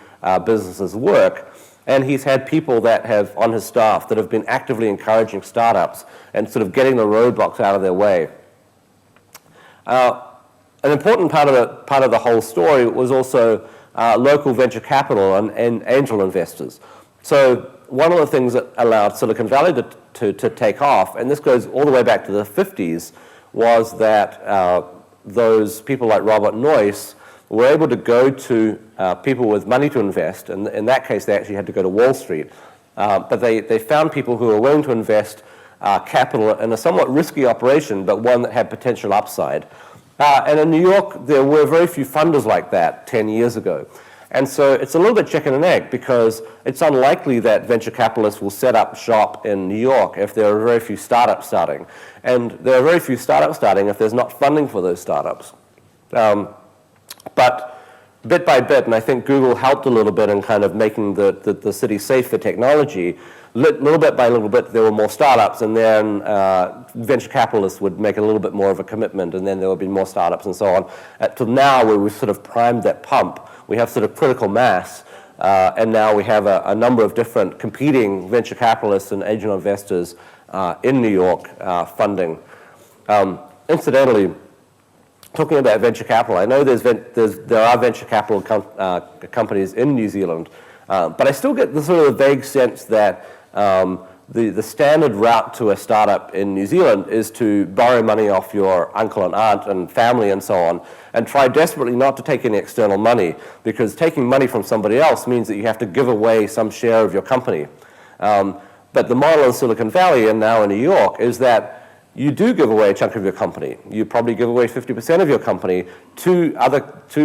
businesses work, and he's had people that have on his staff that have been actively encouraging startups and sort of getting the roadblocks out of their way. An important part of the whole story was also local venture capital and angel investors. So one of the things that allowed Silicon Valley to take off, and this goes all the way back to the 50s, was that those people like Robert Noyce were able to go to people with money to invest, and in that case they actually had to go to Wall Street, but they found people who were willing to invest capital in a somewhat risky operation, but one that had potential upside. And in New York, there were very few funders like that 10 years ago. And so it's a little bit chicken and egg, because it's unlikely that venture capitalists will set up shop in New York if there are very few startups starting. And there are very few startups starting if there's not funding for those startups. But bit by bit, and I think Google helped a little bit in kind of making the city safe for technology, little bit by little bit there were more startups, and then venture capitalists would make a little bit more of a commitment, and then there would be more startups and so on. Till now, where we've sort of primed that pump, we have sort of critical mass, and now we have a number of different competing venture capitalists and angel investors in New York funding. Incidentally, talking about venture capital, I know there are venture capital companies in New Zealand, but I still get the sort of vague sense that the standard route to a startup in New Zealand is to borrow money off your uncle and aunt and family and so on, and try desperately not to take any external money, because taking money from somebody else means that you have to give away some share of your company. But the model in Silicon Valley and now in New York is that you do give away a chunk of your company. You probably give away 50% of your company to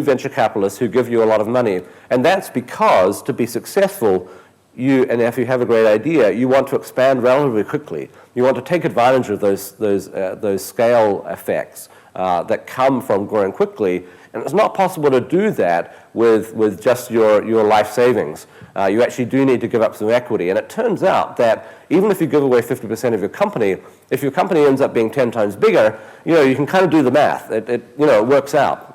venture capitalists who give you a lot of money. And that's because, to be successful, and if you have a great idea, you want to expand relatively quickly. You want to take advantage of those scale effects that come from growing quickly. And it's not possible to do that with just your life savings. You actually do need to give up some equity. And it turns out that even if you give away 50% of your company, if your company ends up being 10 times bigger, you can kind of do the math. It works out.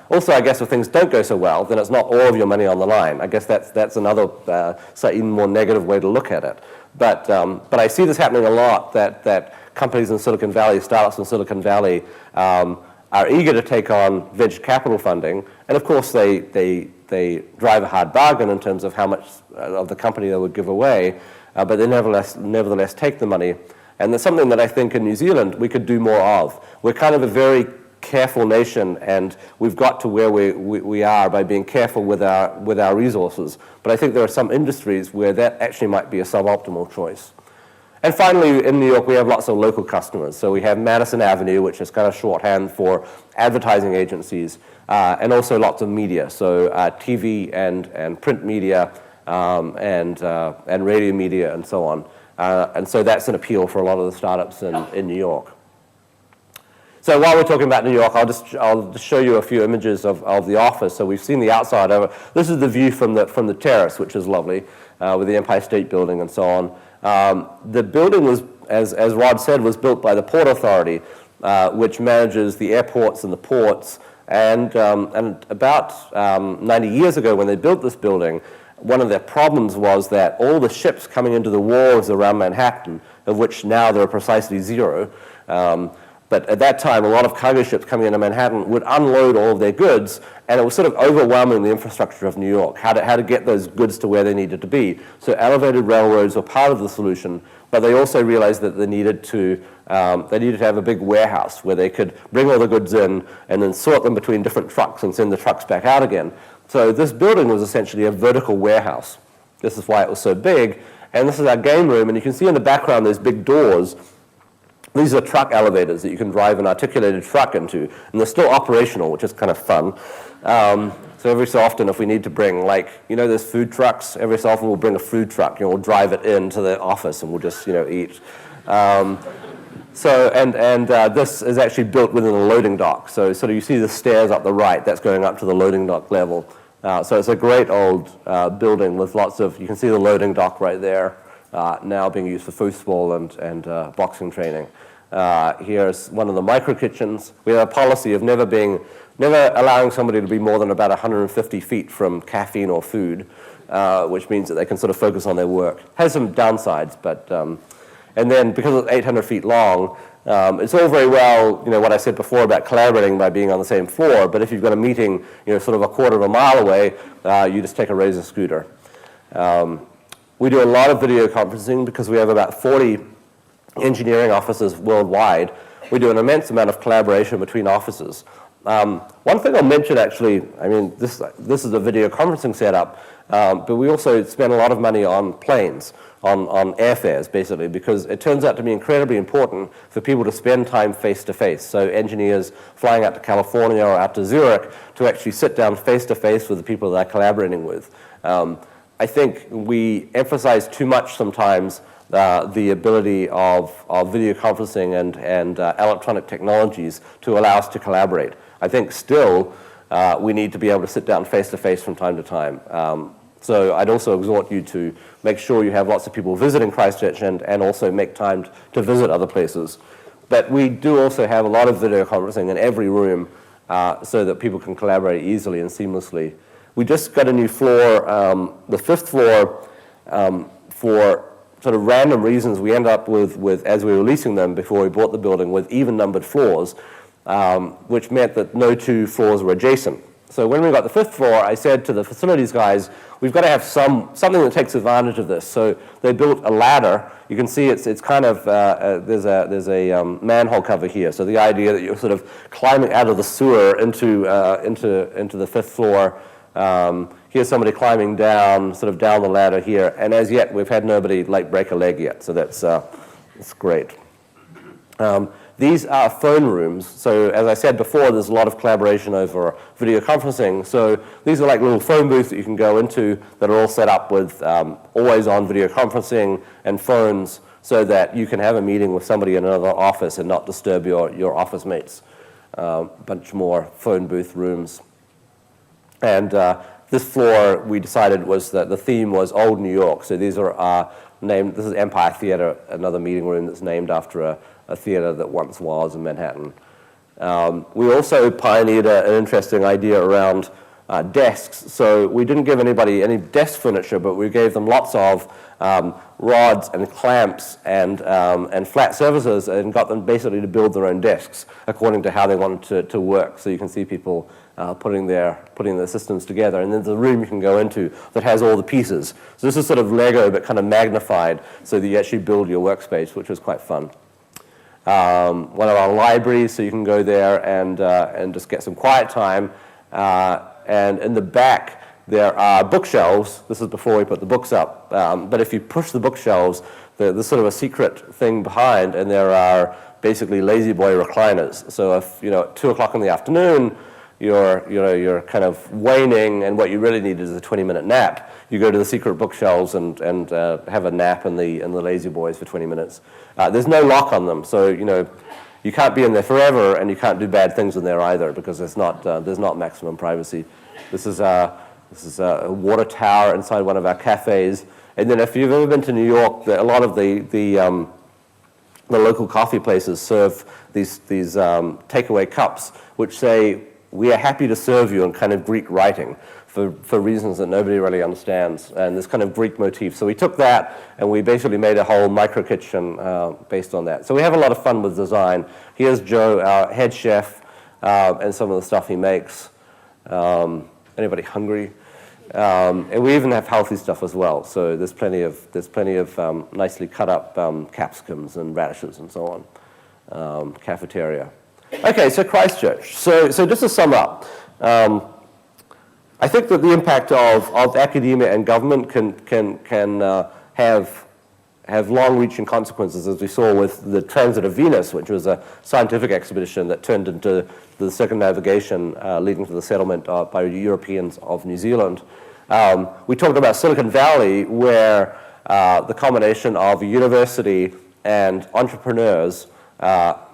Also, I guess if things don't go so well, then it's not all of your money on the line. I guess that's another slightly more negative way to look at it. But I see this happening a lot, that companies in Silicon Valley, startups in Silicon Valley, are eager to take on venture capital funding, and of course they drive a hard bargain in terms of how much of the company they would give away, but they nevertheless take the money. And that's something that I think in New Zealand we could do more of. We're kind of a very careful nation, and we've got to where we are by being careful with our resources. But I think there are some industries where that actually might be a suboptimal choice. And finally, in New York, we have lots of local customers. So we have Madison Avenue, which is kind of shorthand for advertising agencies, and also lots of media, so TV and print media, and radio media, and so on. And so that's an appeal for a lot of the startups in New York. So while we're talking about New York, I'll just show you a few images of the office. So we've seen the outside of it. This is the view from the terrace, which is lovely, with the Empire State Building and so on. The building was, as Rod said, was built by the Port Authority, which manages the airports and the ports. And about 90 years ago, when they built this building, one of their problems was that all the ships coming into the wharves around Manhattan, of which now there are precisely 0, but at that time, a lot of cargo ships coming into Manhattan would unload all of their goods, and it was sort of overwhelming the infrastructure of New York, how to get those goods to where they needed to be. So elevated railroads were part of the solution, but they also realized that they needed to have a big warehouse where they could bring all the goods in and then sort them between different trucks and send the trucks back out again. So this building was essentially a vertical warehouse. This is why it was so big. And this is our game room, and you can see in the background those big doors. These are truck elevators that you can drive an articulated truck into, and they're still operational, which is kind of fun. So every so often, if we need to bring, like, there's food trucks, every so often we'll bring a food truck, we'll drive it into the office, and we'll just, eat. This is actually built within a loading dock. So sort of you see the stairs up the right, that's going up to the loading dock level. So it's a great old building with lots of, you can see the loading dock right there, now being used for foosball and boxing training. Here's one of the micro kitchens. We have a policy of never allowing somebody to be more than about 150 feet from caffeine or food, which means that they can sort of focus on their work. Has some downsides, but and then because it's 800 feet long, it's all very well, what I said before about collaborating by being on the same floor, but if you've got a meeting, sort of a quarter of a mile away, you just take a Razor scooter. We do a lot of video conferencing because we have about 40 engineering offices worldwide. We do an immense amount of collaboration between offices. One thing I'll mention, actually, this is a video conferencing setup, but we also spend a lot of money on planes, on airfares, basically, because it turns out to be incredibly important for people to spend time face-to-face. So engineers flying out to California or out to Zurich to actually sit down face-to-face with the people they're collaborating with. I think we emphasize too much sometimes the ability of video conferencing and electronic technologies to allow us to collaborate. I think still we need to be able to sit down face-to-face from time to time. So I'd also exhort you to make sure you have lots of people visiting Christchurch and also make time to visit other places. But we do also have a lot of video conferencing in every room so that people can collaborate easily and seamlessly. We just got a new floor, the 5th floor, for sort of random reasons we end up with as we were leasing them before we bought the building, with even numbered floors, which meant that no 2 floors were adjacent. So when we got the 5th floor, I said to the facilities guys, we've got to have something that takes advantage of this. So they built a ladder. You can see it's kind of, there's a manhole cover here. So the idea that you're sort of climbing out of the sewer into the 5th floor. Here's somebody climbing down, sort of down the ladder here. And as yet, we've had nobody break a leg yet. So that's great. These are phone rooms. So as I said before, there's a lot of collaboration over video conferencing. So these are like little phone booths that you can go into that are all set up with always-on video conferencing and phones so that you can have a meeting with somebody in another office and not disturb your office mates. A bunch more phone booth rooms. And this floor, we decided was that the theme was Old New York. So these are named, this is Empire Theater, another meeting room that's named after a theater that once was in Manhattan. We also pioneered an interesting idea around desks. So we didn't give anybody any desk furniture, but we gave them lots of rods and clamps and flat surfaces, and got them basically to build their own desks according to how they wanted to work. So you can see people putting their systems together. And then there's a room you can go into that has all the pieces. So this is sort of Lego, but kind of magnified, so that you actually build your workspace, which was quite fun. One of our libraries, so you can go there and just get some quiet time. And in the back, there are bookshelves. This is before we put the books up. But if you push the bookshelves, there's sort of a secret thing behind, and there are basically lazy boy recliners. So if, at 2 o'clock in the afternoon, you're kind of waning, and what you really need is a 20-minute nap, you go to the secret bookshelves and have a nap in the lazy boys for 20 minutes. There's no lock on them, so you can't be in there forever, and you can't do bad things in there either, because there's not maximum privacy. This is a water tower inside one of our cafes. And then if you've ever been to New York, a lot of the local coffee places serve these takeaway cups, which say, "We are happy to serve you," in kind of Greek writing, for reasons that nobody really understands, and this kind of Greek motif. So we took that, and we basically made a whole micro kitchen based on that. So we have a lot of fun with design. Here's Joe, our head chef, and some of the stuff he makes. Anybody hungry? And we even have healthy stuff as well. So there's plenty of nicely cut up capsicums and radishes and so on. Cafeteria. Okay, so Christchurch. So just to sum up, I think that the impact of academia and government can have long-reaching consequences, as we saw with the Transit of Venus, which was a scientific expedition that turned into the circumnavigation leading to the settlement by Europeans of New Zealand. We talked about Silicon Valley, where the combination of a university and entrepreneurs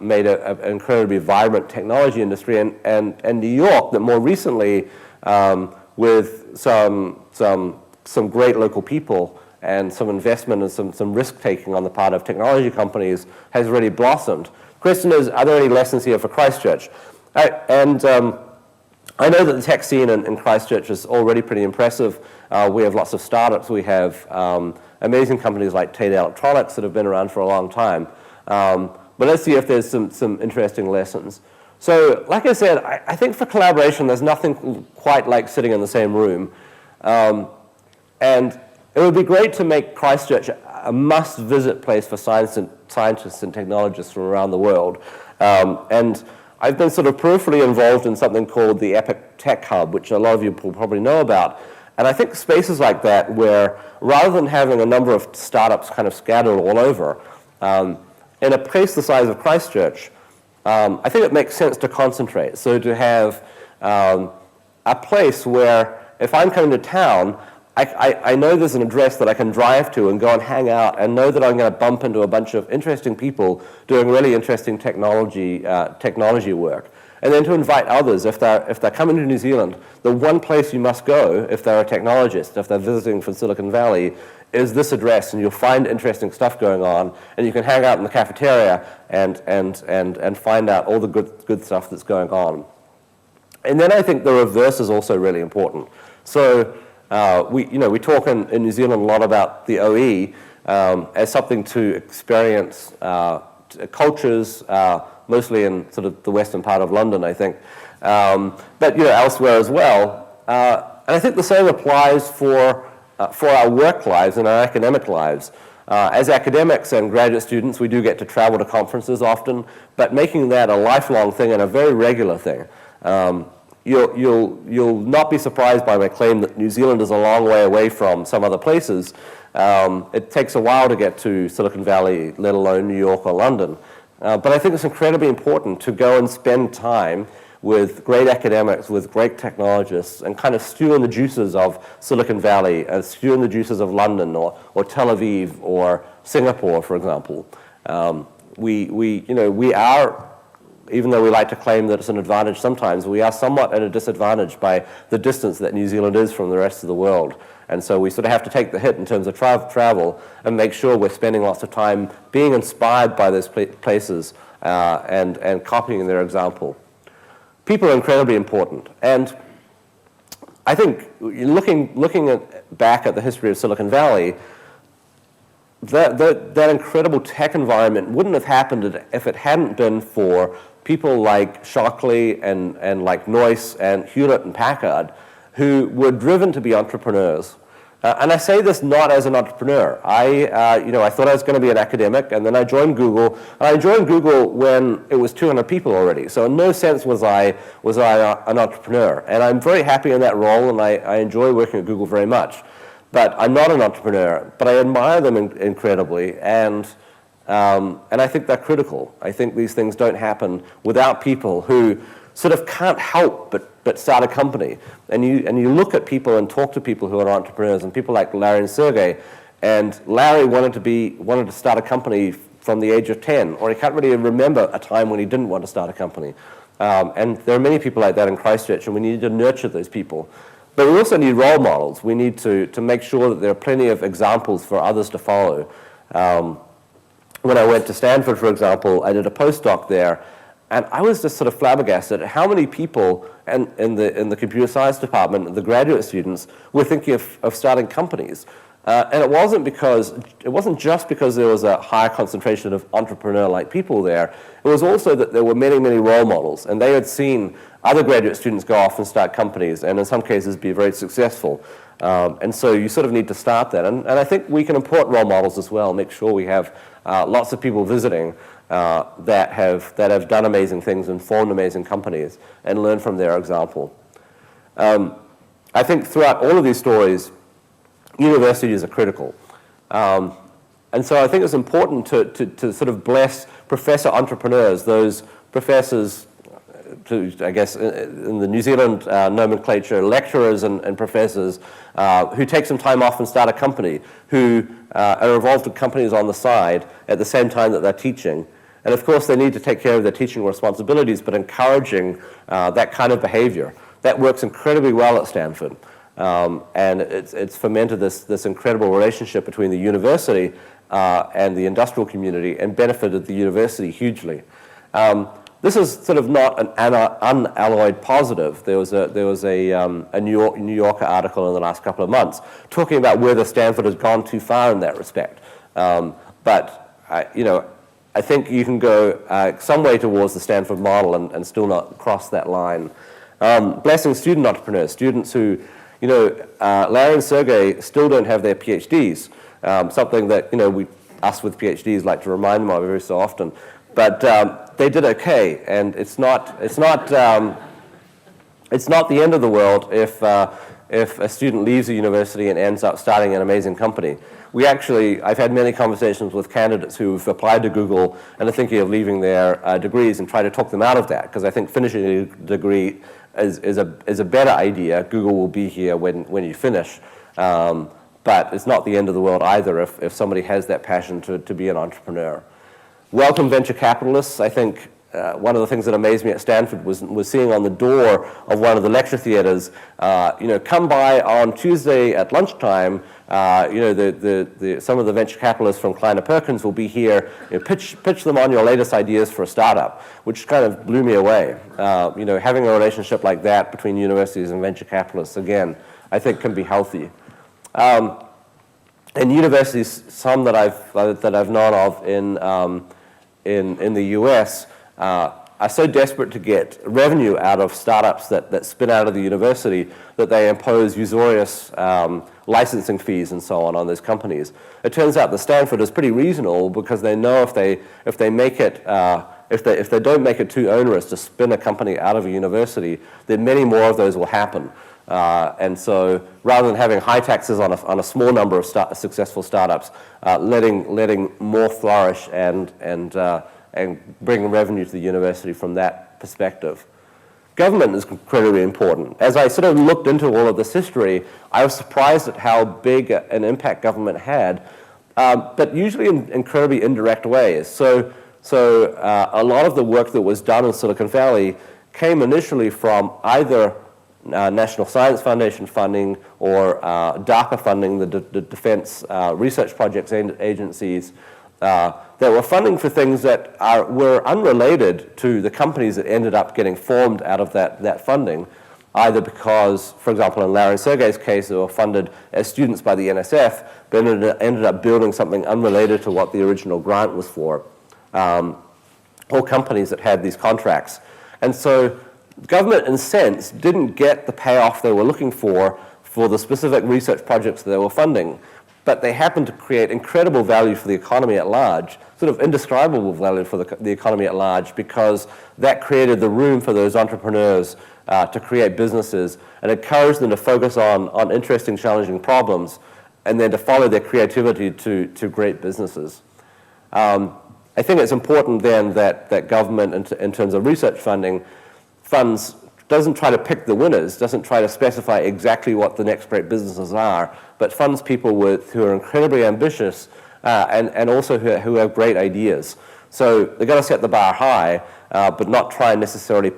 made an incredibly vibrant technology industry, and New York, that more recently, with some great local people and some investment and some risk-taking on the part of technology companies, has really blossomed. The question is, are there any lessons here for Christchurch? I know that the tech scene in Christchurch is already pretty impressive. We have lots of startups. We have amazing companies like Tate Electronics that have been around for a long time. But let's see if there's some interesting lessons. So, like I said, I think for collaboration, there's nothing quite like sitting in the same room. And it would be great to make Christchurch a must-visit place for scientists and technologists from around the world. And I've been sort of peripherally involved in something called the Epic Tech Hub, which a lot of you will probably know about. And I think spaces like that, where rather than having a number of startups kind of scattered all over, in a place the size of Christchurch, I think it makes sense to concentrate. So to have a place where, if I'm coming to town, I know there's an address that I can drive to and go and hang out, and know that I'm going to bump into a bunch of interesting people doing really interesting technology work. And then to invite others, if they're coming to New Zealand, the one place you must go if they're a technologist, if they're visiting from Silicon Valley, is this address, and you'll find interesting stuff going on, and you can hang out in the cafeteria and find out all the good stuff that's going on. And then I think the reverse is also really important. So we talk in New Zealand a lot about the OE as something to experience cultures, mostly in sort of the western part of London, I think, but elsewhere as well. And I think the same applies for our work lives and our academic lives. As academics and graduate students, we do get to travel to conferences often, but making that a lifelong thing and a very regular thing. You'll not be surprised by my claim that New Zealand is a long way away from some other places. It takes a while to get to Silicon Valley, let alone New York or London. But I think it's incredibly important to go and spend time with great academics, with great technologists, and kind of stew in the juices of Silicon Valley, and stew in the juices of London or Tel Aviv or Singapore, for example. We are, even though we like to claim that it's an advantage sometimes, we are somewhat at a disadvantage by the distance that New Zealand is from the rest of the world. And so we sort of have to take the hit in terms of travel and make sure we're spending lots of time being inspired by those places and copying their example. People are incredibly important. And I think looking back at the history of Silicon Valley, that incredible tech environment wouldn't have happened if it hadn't been for people like Shockley and like Noyce and Hewlett and Packard, who were driven to be entrepreneurs. And I say this not as an entrepreneur. I thought I was going to be an academic, and then I joined Google. And I joined Google when it was 200 people already. So in no sense was I an entrepreneur. And I'm very happy in that role, and I enjoy working at Google very much. But I'm not an entrepreneur. But I admire them incredibly, and I think they're critical. I think these things don't happen without people who sort of can't help but start a company. And you look at people and talk to people who are entrepreneurs, and people like Larry and Sergey. And Larry wanted to start a company from the age of 10, or he can't really remember a time when he didn't want to start a company. And there are many people like that in Christchurch, and we need to nurture those people. But we also need role models. We need to make sure that there are plenty of examples for others to follow. When I went to Stanford, for example, I did a postdoc there, and I was just sort of flabbergasted at how many people in the computer science department, the graduate students, were thinking of starting companies. And it wasn't just because there was a higher concentration of entrepreneur-like people there. It was also that there were many, many role models, and they had seen other graduate students go off and start companies, and in some cases be very successful. And so you sort of need to start that. And I think we can import role models as well, make sure we have lots of people visiting that have done amazing things and formed amazing companies, and learn from their example. I think throughout all of these stories, universities are critical. And so I think it's important to sort of bless professor entrepreneurs, those professors, I guess in the New Zealand nomenclature, lecturers and professors who take some time off and start a company, who are involved in companies on the side at the same time that they're teaching. And of course, they need to take care of their teaching responsibilities, but encouraging that kind of behavior. That works incredibly well at Stanford. And it's fomented this incredible relationship between the university and the industrial community, and benefited the university hugely. This is sort of not an unalloyed positive. There was a New Yorker article in the last couple of months talking about whether Stanford has gone too far in that respect. But I think you can go some way towards the Stanford model and still not cross that line. Blessing student entrepreneurs, students who, Larry and Sergey still don't have their PhDs, something that us with PhDs like to remind them of every so often. But they did okay, and it's not the end of the world if a student leaves a university and ends up starting an amazing company. I've had many conversations with candidates who've applied to Google and are thinking of leaving their degrees, and try to talk them out of that, because I think finishing a degree is a better idea. Google will be here when you finish. But it's not the end of the world either if somebody has that passion to be an entrepreneur. Welcome venture capitalists. I think one of the things that amazed me at Stanford was seeing on the door of one of the lecture theaters, come by on Tuesday at lunchtime. Some of the venture capitalists from Kleiner Perkins will be here. Pitch them on your latest ideas for a startup, which kind of blew me away. Having a relationship like that between universities and venture capitalists, again, I think can be healthy. And universities, some that I've known of in the US, are so desperate to get revenue out of startups that spin out of the university that they impose usurious licensing fees and so on those companies. It turns out that Stanford is pretty reasonable, because they know if they don't make it too onerous to spin a company out of a university, then many more of those will happen. And so rather than having high taxes on a small number of successful startups, letting more flourish and bring revenue to the university from that perspective. Government is incredibly important. As I sort of looked into all of this history, I was surprised at how big an impact government had, but usually in incredibly indirect ways. So a lot of the work that was done in Silicon Valley came initially from either National Science Foundation funding or DARPA funding, the Defense Research Projects agencies, that were funding for things that were unrelated to the companies that ended up getting formed out of that funding. either because, for example, in Larry and Sergey's case, they were funded as students by the NSF, but ended up building something unrelated to what the original grant was for, or companies that had these contracts. And so government, in a sense, didn't get the payoff they were looking for the specific research projects that they were funding, but they happened to create incredible value for the economy at large, sort of indescribable value for the economy at large, because that created the room for those entrepreneurs to create businesses and encouraged them to focus on interesting, challenging problems, and then to follow their creativity to great businesses. I think it's important then that government, in terms of research funding, doesn't try to pick the winners, doesn't try to specify exactly what the next great businesses are, but funds people who are incredibly ambitious and also who have great ideas. So they've got to set the bar high, but not try and necessarily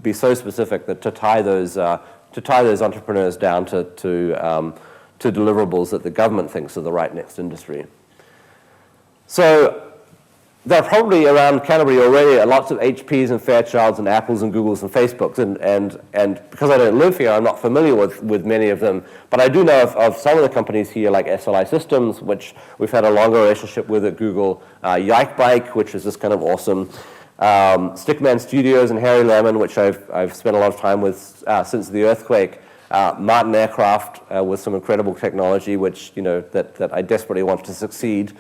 be so specific that to tie those entrepreneurs down to deliverables that the government thinks are the right next industry. So there are probably around Canterbury already lots of HPs and Fairchilds and Apples and Googles and Facebooks, and because I don't live here, I'm not familiar with many of them, but I do know of some of the companies here, like SLI Systems, which we've had a longer relationship with at Google, Yike Bike, which is this kind of awesome, Stickman Studios and Harry Lemon, which I've spent a lot of time with since the earthquake, Martin Aircraft with some incredible technology, which that I desperately want to succeed.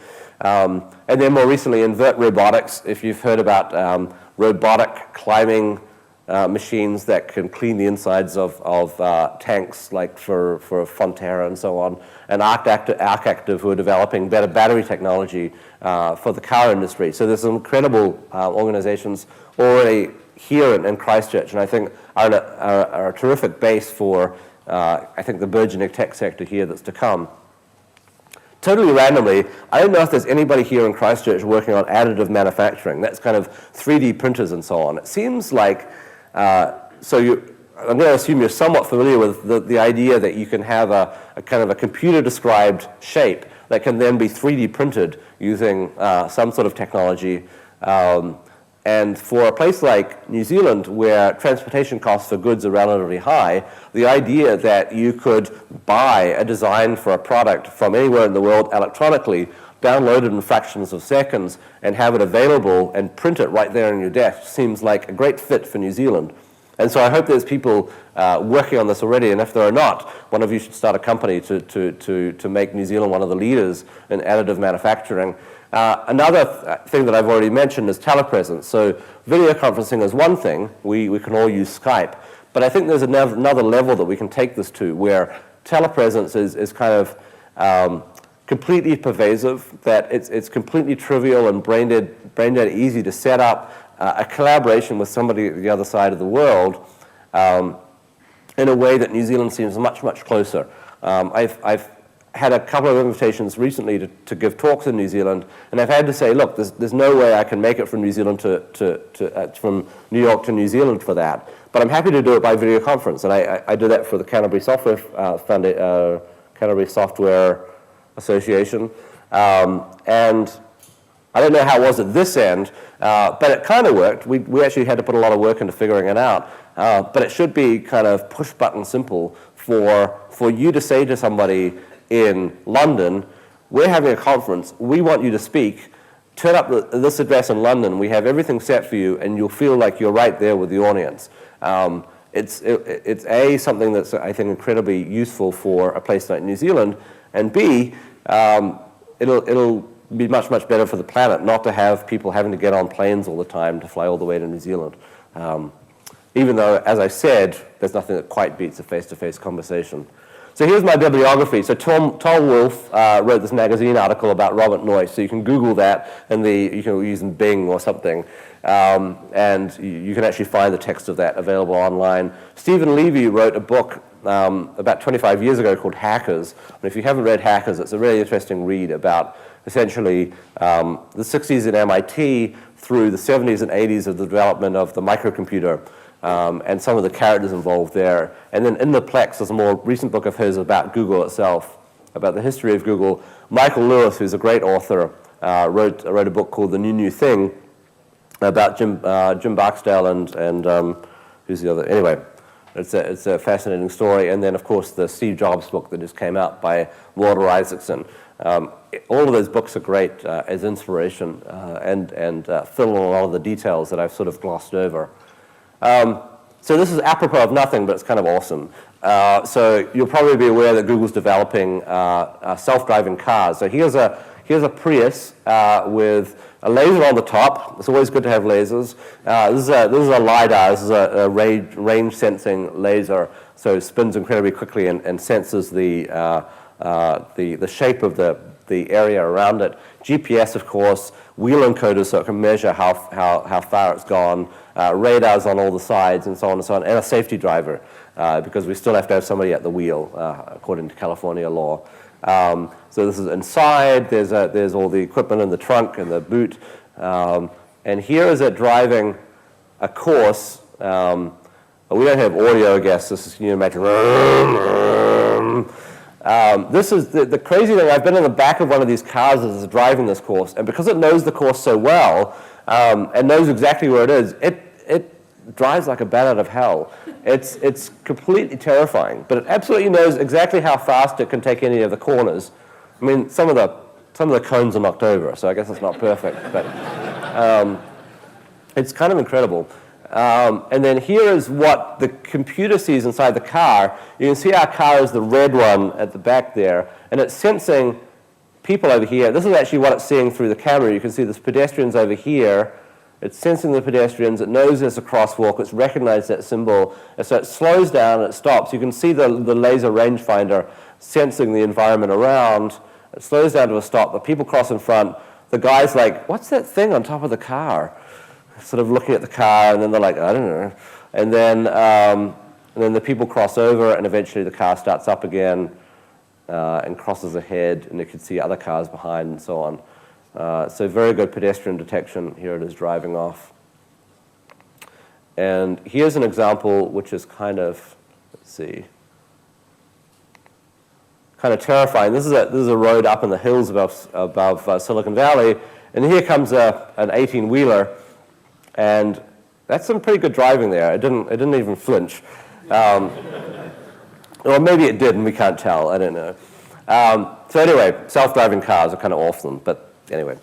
And then more recently, Invert Robotics, if you've heard about robotic climbing machines that can clean the insides of tanks, like for Fonterra and so on, and Arc Active, who are developing better battery technology for the car industry. So there's some incredible organizations already here in Christchurch, and I think are a terrific base for, I think, the burgeoning tech sector here that's to come. Totally randomly, I don't know if there's anybody here in Christchurch working on additive manufacturing. That's kind of 3D printers and so on. It seems like, I'm going to assume you're somewhat familiar with the idea that you can have a kind of a computer-described shape that can then be 3D printed using some sort of technology. And for a place like New Zealand, where transportation costs for goods are relatively high, the idea that you could buy a design for a product from anywhere in the world electronically, download it in fractions of seconds, and have it available and print it right there on your desk seems like a great fit for New Zealand. And so I hope there's people working on this already, and if there are not, one of you should start a company to make New Zealand one of the leaders in additive manufacturing. Another thing that I've already mentioned is telepresence. So video conferencing is one thing. We can all use Skype. But I think there's another level that we can take this to, where telepresence is kind of completely pervasive, that it's completely trivial and brain dead easy to set up a collaboration with somebody at the other side of the world in a way that New Zealand seems much, much closer. I've had a couple of invitations recently to give talks in New Zealand, and I've had to say, look, there's no way I can make it from New Zealand from New York to New Zealand for that, but I'm happy to do it by video conference, and I did that for the Canterbury Software Canterbury Software Association, and I don't know how it was at this end, but it kind of worked. We actually had to put a lot of work into figuring it out, but it should be kind of push button simple for you to say to somebody in London, we're having a conference, we want you to speak, turn up this address in London, we have everything set for you, and you'll feel like you're right there with the audience. It's something that's, I think, incredibly useful for a place like New Zealand, and B, it'll be much, much better for the planet not to have people having to get on planes all the time to fly all the way to New Zealand. Even though, as I said, there's nothing that quite beats a face-to-face conversation. So here's my bibliography. So Tom Wolfe wrote this magazine article about Robert Noyce. So you can Google that, and you can use Bing or something, and you can actually find the text of that available online. Stephen Levy wrote a book about 25 years ago called Hackers. And if you haven't read Hackers, it's a really interesting read about essentially the 60s at MIT through the 70s and 80s of the development of the microcomputer. And some of the characters involved there. And then In the Plex is a more recent book of his about Google itself, about the history of Google. Michael Lewis, who's a great author, wrote a book called The New Thing about Jim Barksdale and who's the other? Anyway, It's a fascinating story. And then, of course, the Steve Jobs book that just came out by Walter Isaacson. All of those books are great as inspiration and fill in a lot of the details that I've sort of glossed over. So this is apropos of nothing, but it's kind of awesome. So you'll probably be aware that Google's developing self-driving cars. So here's a Prius with a laser on the top. It's always good to have lasers. This is a LiDAR. This is a range sensing laser. So it spins incredibly quickly and senses the shape of the area around it. GPS, of course, wheel encoders so it can measure how far it's gone, radars on all the sides, and so on and so on, and a safety driver, because we still have to have somebody at the wheel, according to California law. So this is inside. There's all the equipment in the trunk and the boot. And here is it driving a course. We don't have audio, I guess. This is, can you imagine? This is the crazy thing. I've been in the back of one of these cars as it's driving this course, and because it knows the course so well and knows exactly where it is, it drives like a bat out of hell. It's completely terrifying, but it absolutely knows exactly how fast it can take any of the corners. I mean, some of the cones are knocked over, so I guess it's not perfect, but it's kind of incredible. And then here is what the computer sees inside the car. You can see our car is the red one at the back there, and it's sensing people over here. This is actually what it's seeing through the camera. You can see there's pedestrians over here. It's sensing the pedestrians. It knows there's a crosswalk. It's recognized that symbol. And so it slows down and it stops. You can see the laser rangefinder sensing the environment around. It slows down to a stop. The people cross in front. The guy's like, what's that thing on top of the car? Sort of looking at the car, and then they're like, I don't know. And then the people cross over, and eventually the car starts up again and crosses ahead, and you can see other cars behind and so on. So very good pedestrian detection. Here it is driving off. And here's an example which is kind of, let's see, kind of terrifying. This is a road up in the hills above Silicon Valley, and here comes an 18-wheeler. And that's some pretty good driving there. It didn't even flinch. Or maybe it did, and we can't tell. I don't know. So anyway, self-driving cars are kind of awesome. But anyway,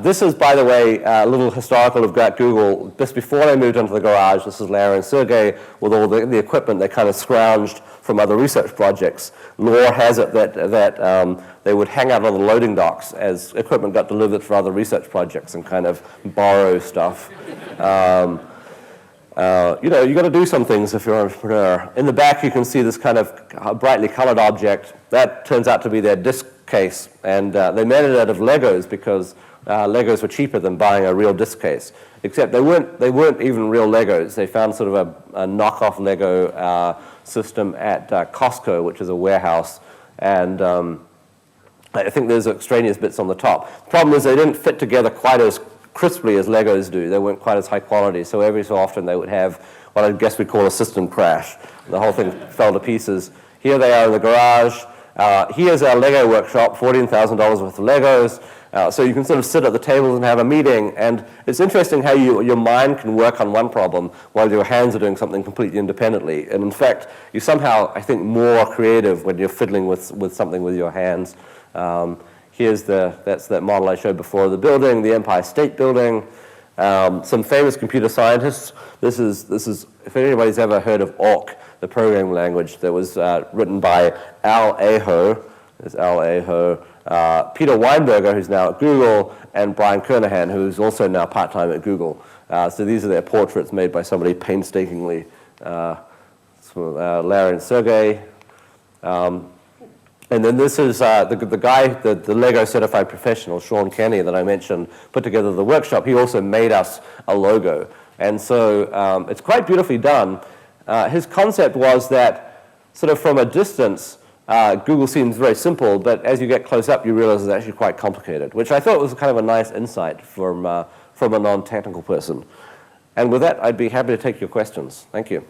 this is, by the way, a little historical of Google. Just before they moved into the garage, this is Larry and Sergey with all the equipment they kind of scrounged from other research projects. Lore has it that they would hang out on the loading docks as equipment got delivered for other research projects and kind of borrow stuff. You got to do some things if you're an entrepreneur. In the back, you can see this kind of brightly colored object. That turns out to be their disk case, and they made it out of Legos because Legos were cheaper than buying a real disk case. Except they weren't even real Legos. They found sort of a knockoff Lego system at Costco, which is a warehouse, and I think there's extraneous bits on the top. The problem is they didn't fit together quite as crisply as Legos do. They weren't quite as high quality, so every so often they would have what I guess we'd call a system crash. The whole thing fell to pieces. Here they are in the garage. Here's our Lego workshop, $14,000 worth of Legos. So you can sort of sit at the tables and have a meeting, and it's interesting how your mind can work on one problem while your hands are doing something completely independently. And in fact, you're somehow, I think, more creative when you're fiddling with something with your hands. Here's that's that model I showed before of the building, the Empire State Building. Some famous computer scientists. This is if anybody's ever heard of Awk, the programming language that was written by Al Aho. There's Al Aho. Peter Weinberger, who's now at Google, and Brian Kernighan, who's also now part-time at Google. So these are their portraits made by somebody painstakingly. Larry and Sergey. And then this is the guy, the Lego certified professional, Sean Kenny, that I mentioned, put together the workshop. He also made us a logo. And so it's quite beautifully done. His concept was that sort of from a distance, Google seems very simple, but as you get close up, you realize it's actually quite complicated, which I thought was kind of a nice insight from a non-technical person. And with that, I'd be happy to take your questions. Thank you.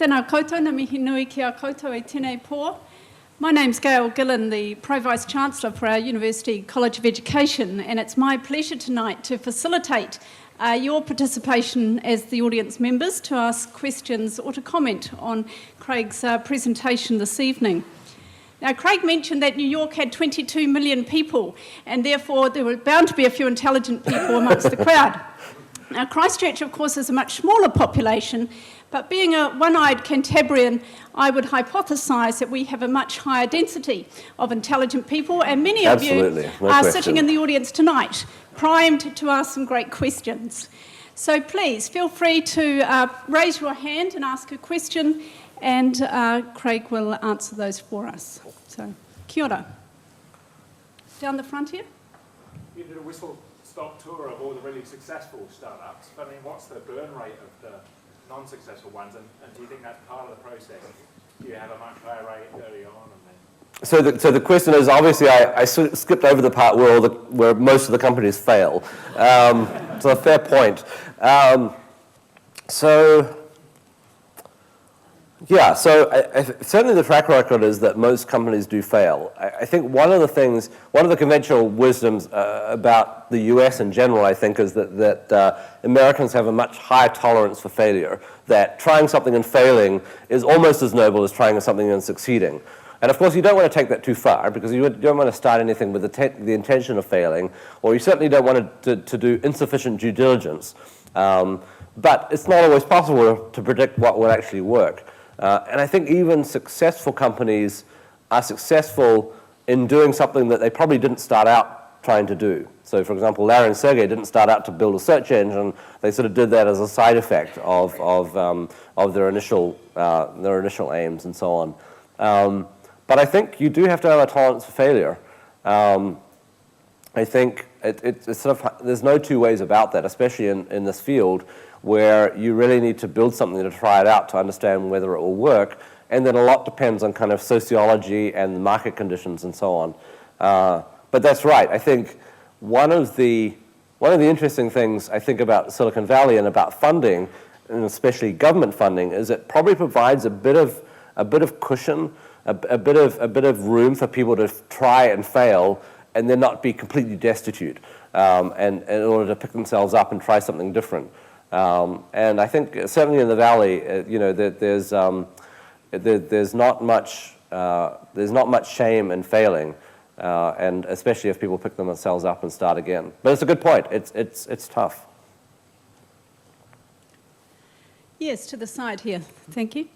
Tēnā koutou, na mihi nui ki a koutou e tēnei pō. My name's Gail Gillen, the Pro-Vice Chancellor for our University College of Education, and it's my pleasure tonight to facilitate your participation as the audience members to ask questions or to comment on Craig's presentation this evening. Now, Craig mentioned that New York had 22 million people, and therefore there were bound to be a few intelligent people amongst the crowd. Now, Christchurch, of course, is a much smaller population, but being a one-eyed Cantabrian, I would hypothesise that we have a much higher density of intelligent people, and many of you are sitting in the audience tonight, primed to ask some great questions. So please, feel free to raise your hand and ask a question, and Craig will answer those for us. So, kia ora. Down the front here. You did a whistle-stop tour of all the really successful startups, but I mean, what's the burn rate of the non-successful ones, and do you think that's part of the process? Do you have a much higher rate early on? So the question is, obviously I skipped over the part where most of the companies fail. It's a fair point. Certainly the track record is that most companies do fail. I think one of the conventional wisdoms about the US in general, I think, is that Americans have a much higher tolerance for failure, that trying something and failing is almost as noble as trying something and succeeding. And of course, you don't want to take that too far, because you don't want to start anything with the intention of failing, or you certainly don't want to do insufficient due diligence. But it's not always possible to predict what will actually work. And I think even successful companies are successful in doing something that they probably didn't start out trying to do. So, for example, Larry and Sergey didn't start out to build a search engine. They sort of did that as a side effect of their initial aims and so on. But I think you do have to have a tolerance for failure. I think it's sort of, there's no two ways about that, especially in this field, where you really need to build something to try it out to understand whether it will work, and then a lot depends on kind of sociology and market conditions and so on. But that's right. I think one of the interesting things I think about Silicon Valley and about funding, and especially government funding, is it probably provides a bit of cushion, a bit of room for people to try and fail, and then not be completely destitute, and in order to pick themselves up and try something different. And I think certainly in the Valley, there's not much shame in failing, and especially if people pick themselves up and start again. But it's a good point. It's tough. Yes, to the side here. Thank you.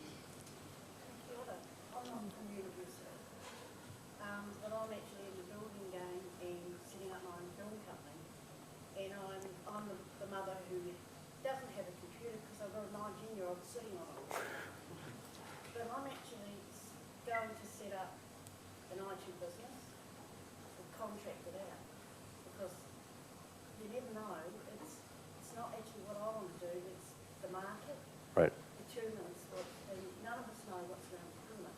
Right. Determines what, and none of us know what's around the corner.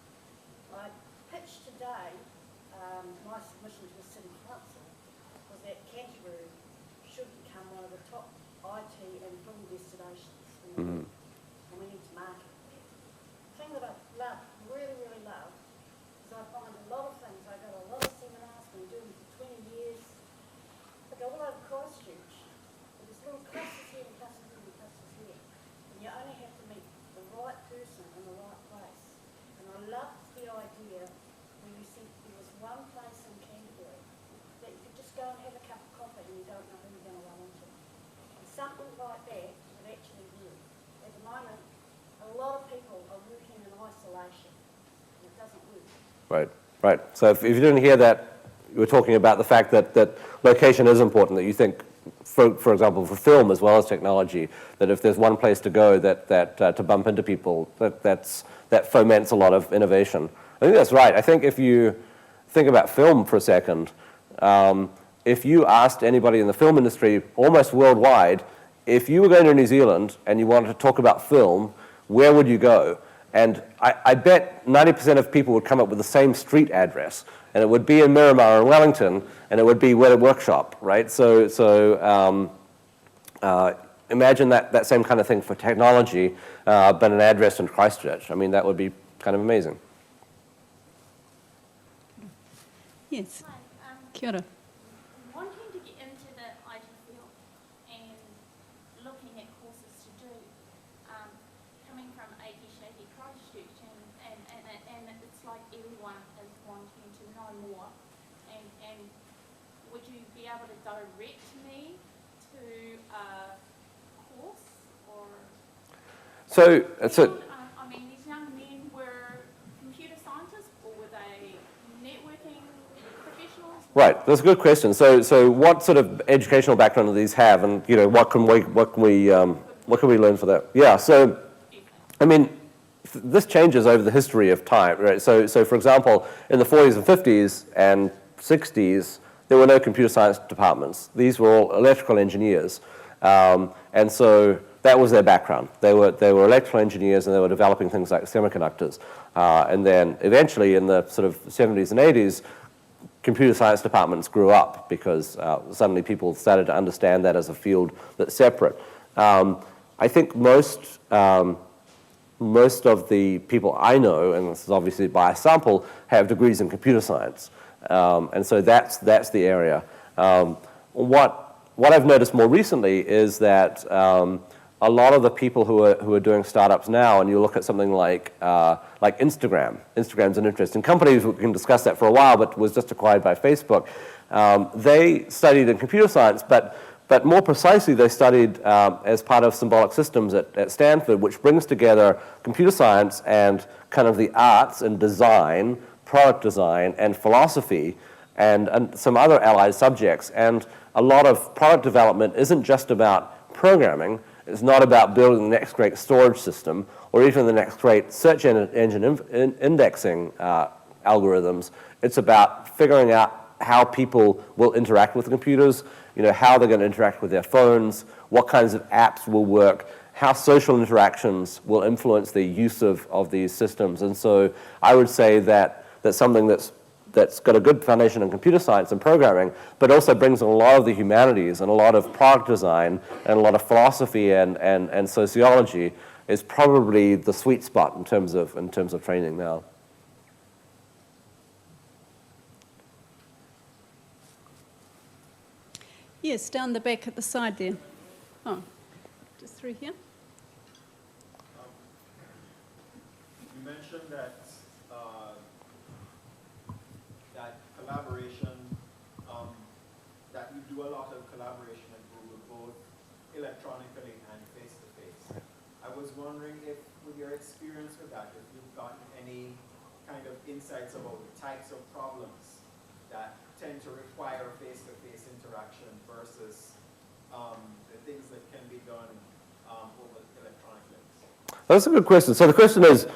I pitched today, my submission to the City Council was that Canterbury should become one of the top IT and film destinations in the world, and we need to market it. The thing that I really love, is I find a lot of things, I go to a lot of seminars, been doing it for 20 years, I go all over Christchurch, but there's little clusters here and clusters here and clusters here. You only have to meet the right person in the right place. And I love the idea when you think there was one place in Canterbury that you could just go and have a cup of coffee and you don't know who you're going to run into. And something like that would actually work. At the moment, a lot of people are working in isolation, and it doesn't work. Right. So if you didn't hear that, you were talking about the fact that location is important, that you think, for example, for film as well as technology, that if there's one place to go to bump into people, that foments a lot of innovation. I think that's right. I think if you think about film for a second, if you asked anybody in the film industry, almost worldwide, if you were going to New Zealand and you wanted to talk about film, where would you go? And I bet 90% of people would come up with the same street address, and it would be in Miramar in Wellington, and it would be Weta Workshop, right? So imagine that same kind of thing for technology, but an address in Christchurch. I mean, that would be kind of amazing. Yes. Hi, Kia ora. wanting to get into the IT field and looking at courses to do, coming from Shady Christchurch, and it's like everyone is wanting to know more, and would you be able to direct me to a course or? So, I mean, these young men were computer scientists, or were they networking professionals? right, that's a good question. So what sort of educational background do these have, and what can we learn for that? Yeah. So, I mean, this changes over the history of time, right? So for example, in the 40s and 50s and 60s, there were no computer science departments. These were all electrical engineers, and so that was their background. They were electrical engineers, and they were developing things like semiconductors. And then eventually, in the sort of 70s and 80s, computer science departments grew up because suddenly people started to understand that as a field that's separate. I think most of the people I know, and this is obviously by a sample, have degrees in computer science. And so that's the area. What I've noticed more recently is that a lot of the people who are doing startups now, and you look at something like Instagram. Instagram's an interesting company. We can discuss that for a while, but was just acquired by Facebook. They studied in computer science, but more precisely, they studied as part of symbolic systems at Stanford, which brings together computer science and kind of the arts and design, product design, and philosophy, and some other allied subjects. And a lot of product development isn't just about programming. It's not about building the next great storage system or even the next great search engine indexing algorithms. It's about figuring out how people will interact with the computers, how they're going to interact with their phones, what kinds of apps will work, how social interactions will influence the use of these systems. And so I would say that that's something that's got a good foundation in computer science and programming, but also brings in a lot of the humanities and a lot of product design and a lot of philosophy and sociology, is probably the sweet spot in terms of training now. Yes, down the back at the side there. Oh, just through here. You mentioned that collaboration, that you do a lot of collaboration at Google, both electronically and face-to-face. I was wondering if, with your experience with that, if you've gotten any kind of insights about the types of problems that tend to require face-to-face interaction versus the things that can be done over electronic links. That's a good question. So the question is,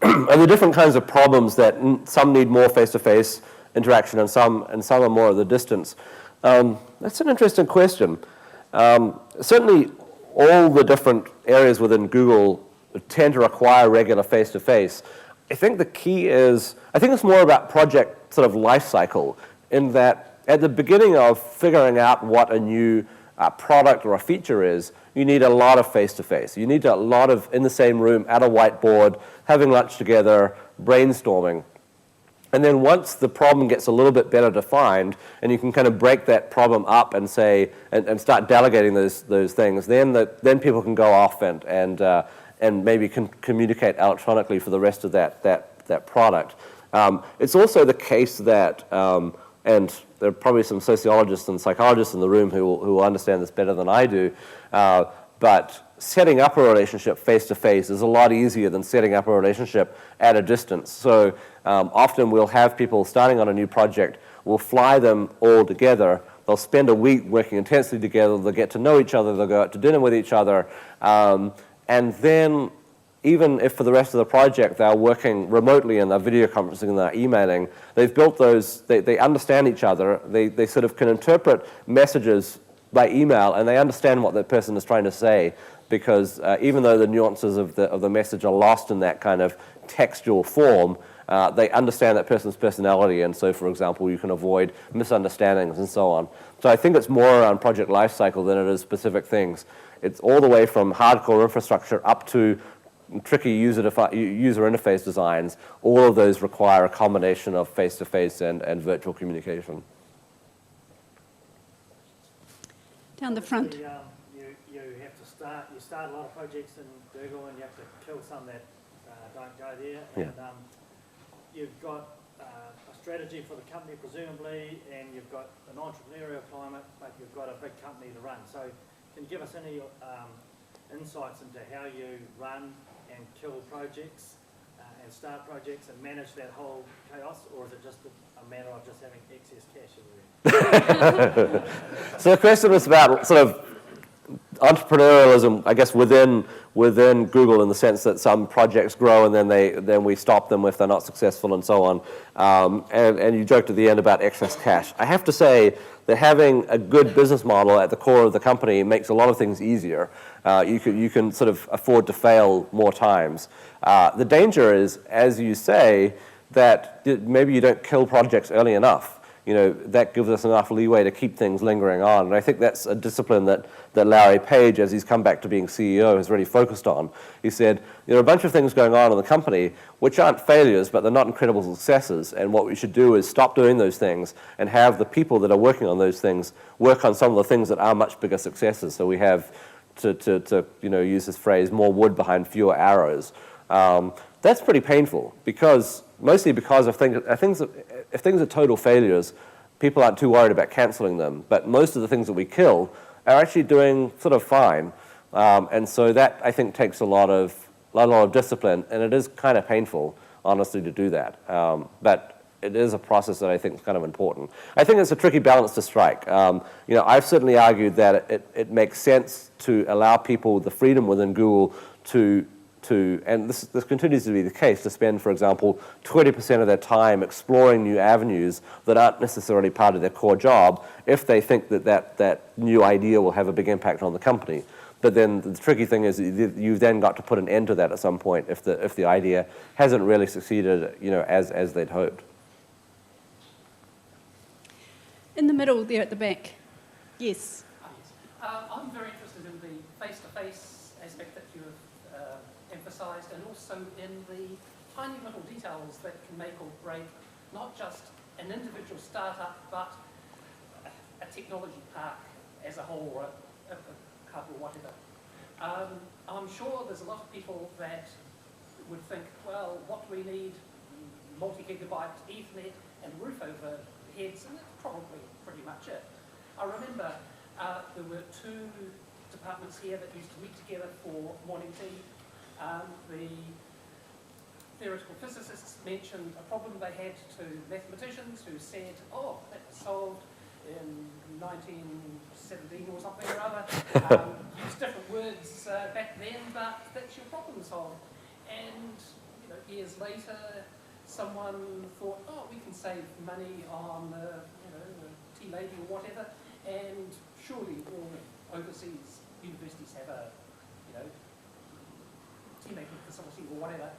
are there different kinds of problems that some need more face-to-face interaction and some are more at the distance? That's an interesting question. Certainly, all the different areas within Google tend to require regular face-to-face. I think the key is, I think it's more about project sort of life cycle, in that at the beginning of figuring out what a new product or a feature is, you need a lot of face-to-face. You need a lot of in the same room, at a whiteboard, having lunch together, brainstorming. And then once the problem gets a little bit better defined, and you can kind of break that problem up and say, and start delegating those things, then people can go off and maybe can communicate electronically for the rest of that product. It's also the case that, and there are probably some sociologists and psychologists in the room who will understand this better than I do, but setting up a relationship face-to-face is a lot easier than setting up a relationship at a distance. So often we'll have people starting on a new project, we'll fly them all together, they'll spend a week working intensely together, they'll get to know each other, they'll go out to dinner with each other, and then even if for the rest of the project they're working remotely and they're video conferencing and they're emailing, they've built those, they understand each other, they sort of can interpret messages by email, and they understand what that person is trying to say, because even though the nuances of the message are lost in that kind of textual form, they understand that person's personality, and so, for example, you can avoid misunderstandings and so on. So I think it's more around project lifecycle than it is specific things. It's all the way from hardcore infrastructure up to tricky user interface designs. All of those require a combination of face-to-face and virtual communication. Down the front. You have to start a lot of projects in Google, and you have to kill some that don't go there. Yeah. And you've got a strategy for the company, presumably, and you've got an entrepreneurial climate, but you've got a big company to run. So can you give us any insights into how you run and kill projects and start projects and manage that whole chaos, or is it just a matter of just having excess cash everywhere? So the question was about sort of entrepreneurialism, I guess, within Google, in the sense that some projects grow and then we stop them if they're not successful and so on. And you joked at the end about excess cash. I have to say that having a good business model at the core of the company makes a lot of things easier. You can sort of afford to fail more times. The danger is, as you say, that maybe you don't kill projects early enough. That gives us enough leeway to keep things lingering on. And I think that's a discipline that Larry Page, as he's come back to being CEO, has really focused on. He said, there are a bunch of things going on in the company which aren't failures, but they're not incredible successes. And what we should do is stop doing those things and have the people that are working on those things work on some of the things that are much bigger successes. So we have, to use this phrase, more wood behind fewer arrows. That's pretty painful, mostly because if things are total failures, people aren't too worried about canceling them. But most of the things that we kill are actually doing sort of fine. And so that, I think, takes a lot of discipline, and it is kind of painful, honestly, to do that. But it is a process that I think is kind of important. I think it's a tricky balance to strike. I've certainly argued that it makes sense to allow people the freedom within Google and this continues to be the case, to spend, for example, 20% of their time exploring new avenues that aren't necessarily part of their core job, if they think that new idea will have a big impact on the company. But then the tricky thing is you've then got to put an end to that at some point if the idea hasn't really succeeded, as they'd hoped. In the middle there at the back. Yes. I'm very interested in the face-to-face aspect that you've emphasised, and also in the tiny little details that can make or break not just an individual startup, but a technology park as a whole, or a hub or whatever. I'm sure there's a lot of people that would think, well, what do we need? Multi-gigabyte Ethernet and a roof over heads, and that's probably pretty much it. I remember there were two departments here that used to meet together for morning tea. The theoretical physicists mentioned a problem they had to mathematicians who said, oh, that was solved in 1917 or something or other. Used different words back then, but that's your problem solved. And years later, someone thought, oh, we can save money on the tea lady or whatever, and surely all overseas universities have a tea-making facility or whatever,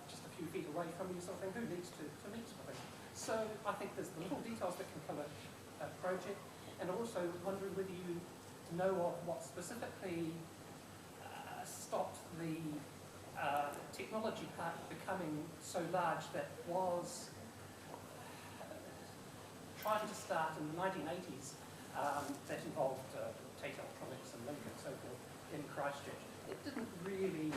just a few feet away from you, sort of thing. Who needs to meet sort of thing? So I think there's the little details that can kill a project, and also wondering whether you know of what specifically stopped the technology part becoming so large that was trying to start in the 1980s, that involved Tate Electronics and Link and so forth in Christchurch. It didn't really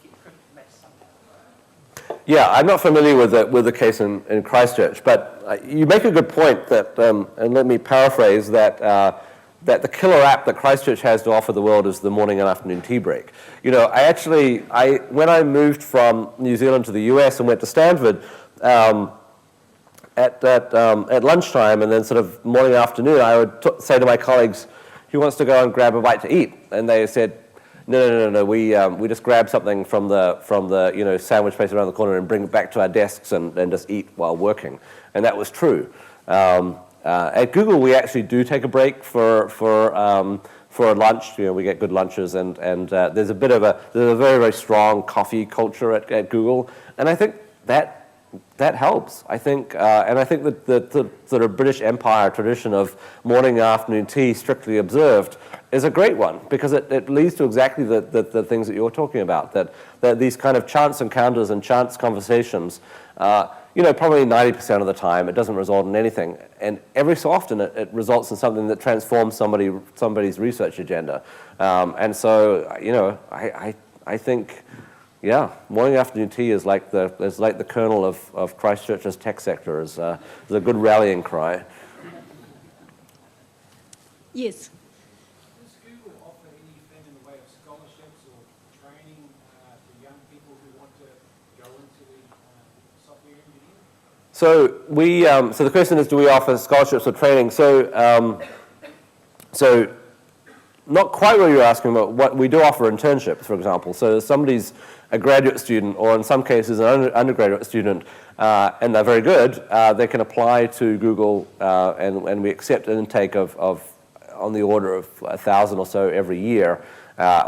get critical mass somehow. Yeah, I'm not familiar with the case in Christchurch, but you make a good point that, and let me paraphrase that the killer app that Christchurch has to offer the world is the morning and afternoon tea break. When I moved from New Zealand to the US and went to Stanford, at lunchtime and then sort of morning and afternoon, I would say to my colleagues, who wants to go and grab a bite to eat? And they said, no, we just grab something from the sandwich place around the corner and bring it back to our desks and just eat while working. And that was true. At Google, we actually do take a break for a lunch. We get good lunches, and there's a very, very strong coffee culture at Google. And I think that that helps, I think. And I think that the sort of British Empire tradition of morning and afternoon tea strictly observed is a great one, because it leads to exactly the things that you're talking about, that these kind of chance encounters and chance conversations, probably 90% of the time it doesn't result in anything. And every so often it results in something that transforms somebody's research agenda. And so, I think, yeah, morning afternoon tea is like the kernel of Christchurch's tech sector, is a good rallying cry. Yes. Does Google offer anything in the way of scholarships or training for young people who want to go into the software engineering? So the question is, do we offer scholarships or training? So not quite what you're asking, but what we do offer internships, for example. So if somebody's a graduate student, or in some cases an undergraduate student, and they're very good, they can apply to Google, and we accept an intake of on the order of 1,000 or so every year.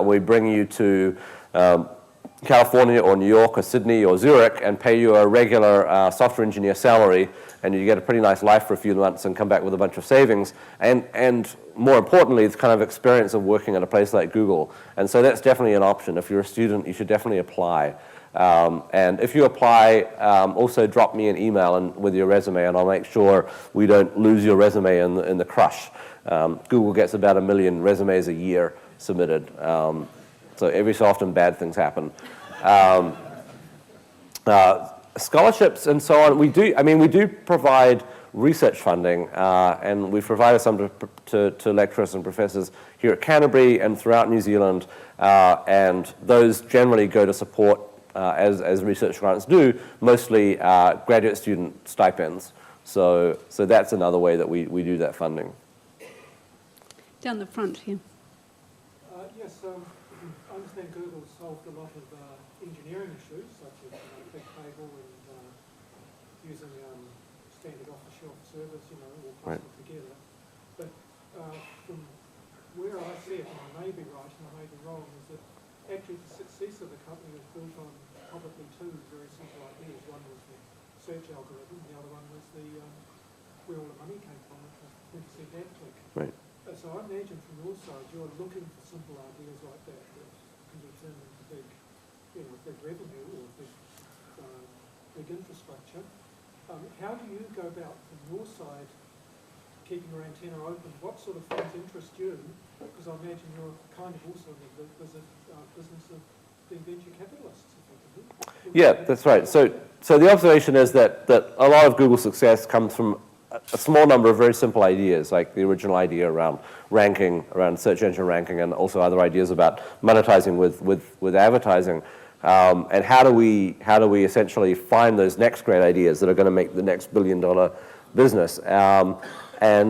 We bring you to California or New York or Sydney or Zurich and pay you a regular software engineer salary, and you get a pretty nice life for a few months and come back with a bunch of savings, and more importantly, the kind of experience of working at a place like Google. And so that's definitely an option. If you're a student, you should definitely apply. And if you apply, also drop me an email with your resume, and I'll make sure we don't lose your resume in the crush. Google gets about 1 million resumes a year submitted. So every so often bad things happen. Scholarships and so on, we do provide research funding, and we've provided some to lecturers and professors here at Canterbury and throughout New Zealand, and those generally go to support, as research grants do, mostly graduate student stipends. So that's another way that we do that funding. Down the front here. Yes, I understand Google solved a lot of engineering issues, such as big table and using standard off-the-shelf servers, all clustered together. But from where I see it, and I may be right and I may be wrong, is that actually the success of the company was built on probably two very simple ideas. One was the search algorithm, the other one was where all the money came from, which was the 20-cent ad click. Right. So I imagine from your side, you're looking for simple ideas like that can be turned into big revenue or big infrastructure. How do you go about from your side keeping your antenna open? What sort of things interest you? Because I imagine you're kind of also in the business of being venture capitalists, effectively. Yeah, that's right. So the observation is that a lot of Google's success comes from a small number of very simple ideas, like the original idea around ranking, around search engine ranking, and also other ideas about monetizing with advertising. And how do we essentially find those next great ideas that are going to make the next billion-dollar business? And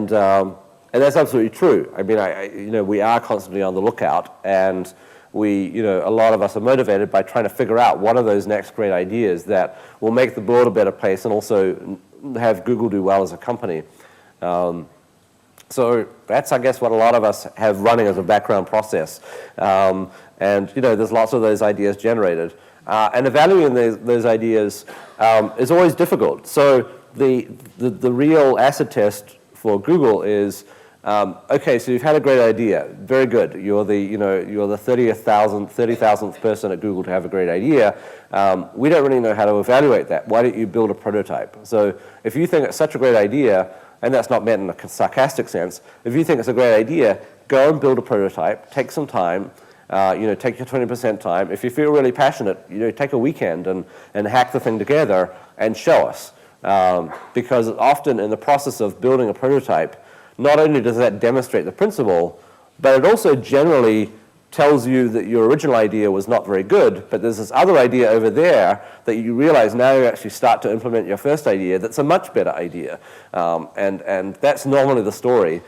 that's absolutely true. I mean, we are constantly on the lookout, and a lot of us are motivated by trying to figure out what are those next great ideas that will make the world a better place and also have Google do well as a company. So that's, I guess, what a lot of us have running as a background process. And there's lots of those ideas generated. And evaluating those ideas is always difficult. So the real acid test for Google is, okay, so you've had a great idea, very good. You're the 30,000th person at Google to have a great idea. We don't really know how to evaluate that. Why don't you build a prototype? So if you think it's such a great idea, and that's not meant in a sarcastic sense, if you think it's a great idea, go and build a prototype, take some time, take your 20% time. If you feel really passionate, take a weekend and hack the thing together and show us. Because often in the process of building a prototype, not only does that demonstrate the principle, but it also generally tells you that your original idea was not very good, but there's this other idea over there that you realize now you actually start to implement your first idea that's a much better idea. And that's normally the story.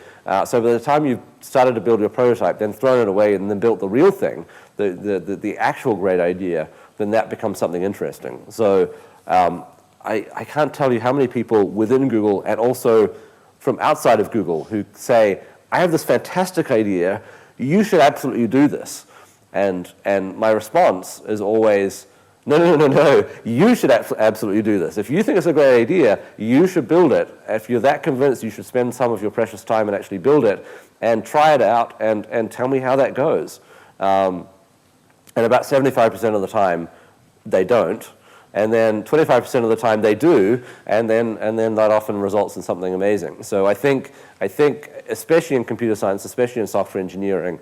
So by the time you've started to build your prototype, then thrown it away and then built the real thing, the actual great idea, then that becomes something interesting. So I can't tell you how many people within Google and also from outside of Google who say, I have this fantastic idea, you should absolutely do this. And my response is always, No. You should absolutely do this. If you think it's a great idea, you should build it. If you're that convinced, you should spend some of your precious time and actually build it and try it out and tell me how that goes. And about 75% of the time, they don't. And then 25% of the time they do, and then that often results in something amazing. So I think especially in computer science, especially in software engineering,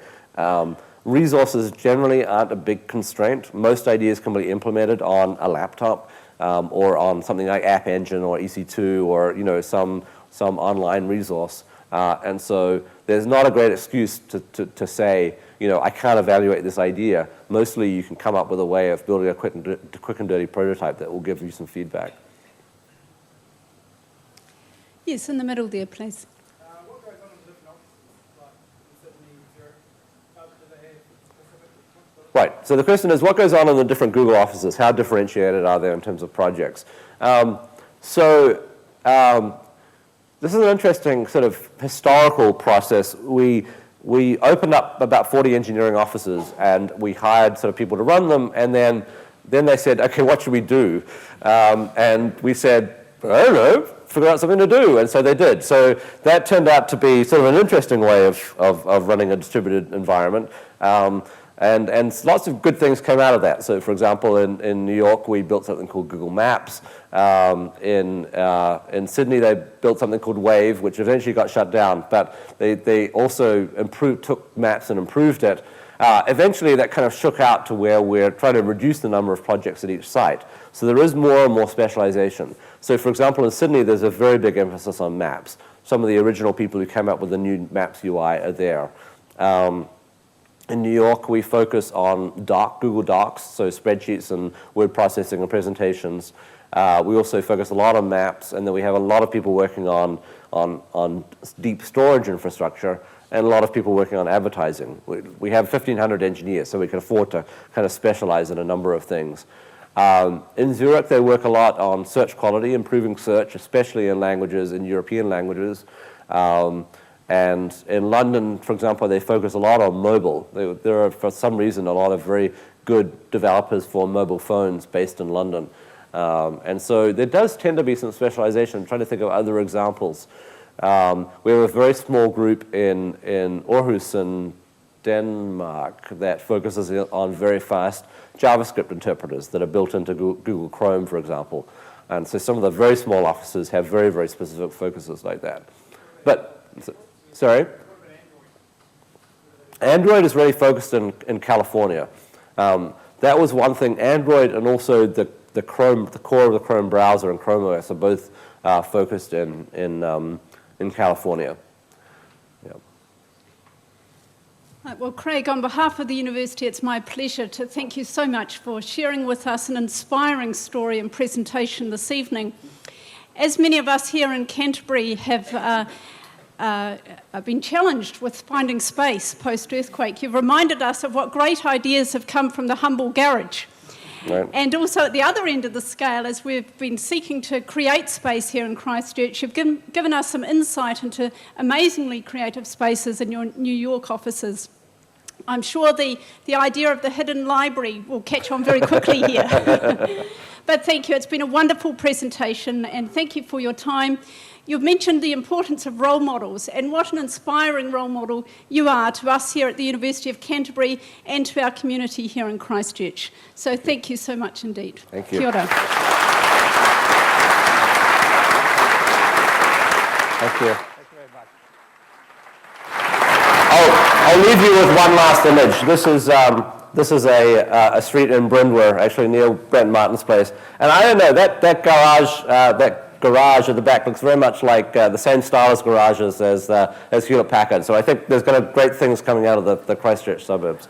resources generally aren't a big constraint. Most ideas can be implemented on a laptop or on something like App Engine or EC2 or some online resource. And so there's not a great excuse to say, I can't evaluate this idea. Mostly you can come up with a way of building a quick and dirty prototype that will give you some feedback. Yes, in the middle there, please. What goes on in the different offices, like in Sydney, Zurich? Do they have specific? Right, so the question is, what goes on in the different Google offices? How differentiated are they in terms of projects? This is an interesting sort of historical process. We opened up about 40 engineering offices, and we hired sort of people to run them, and then they said, okay, what should we do? And we said, I don't know, figure out something to do, and so they did. So that turned out to be sort of an interesting way of running a distributed environment. And lots of good things came out of that. So, for example, in New York, we built something called Google Maps. In Sydney, they built something called Wave, which eventually got shut down. But they also took Maps and improved it. Eventually, that kind of shook out to where we're trying to reduce the number of projects at each site. So there is more and more specialization. So, for example, in Sydney, there's a very big emphasis on maps. Some of the original people who came up with the new Maps UI are there. In New York, we focus on Google Docs, so spreadsheets and word processing and presentations. We also focus a lot on maps, and then we have a lot of people working on deep storage infrastructure, and a lot of people working on advertising. We have 1,500 engineers, so we can afford to kind of specialize in a number of things. In Zurich, they work a lot on search quality, improving search, especially in languages, in European languages. And in London, for example, they focus a lot on mobile. There are, for some reason, a lot of very good developers for mobile phones based in London. And so there does tend to be some specialization. I'm trying to think of other examples. We have a very small group in Aarhus in Denmark that focuses on very fast JavaScript interpreters that are built into Google Chrome, for example. And so some of the very small offices have very, very specific focuses like that. But, sorry? Android is really focused in California. That was one thing. Android and also the core of the Chrome browser and Chrome OS are both focused in California. Yeah. Right, well, Craig, on behalf of the university, it's my pleasure to thank you so much for sharing with us an inspiring story and presentation this evening. As many of us here in Canterbury have been challenged with finding space post-earthquake, you've reminded us of what great ideas have come from the humble garage. Right. And also at the other end of the scale, as we've been seeking to create space here in Christchurch, you've given us some insight into amazingly creative spaces in your New York offices. I'm sure the idea of the hidden library will catch on very quickly here. But thank you. It's been a wonderful presentation, and thank you for your time. You've mentioned the importance of role models, and what an inspiring role model you are to us here at the University of Canterbury and to our community here in Christchurch. So thank you so much indeed. Thank you. Kia ora. Thank you. I'll leave you with one last image. This is a street in Brindwer, actually near Brent Martin's place. And I don't know, that garage at the back looks very much like the same style as garages as Hewlett-Packard. So I think there's going to be great things coming out of the Christchurch suburbs.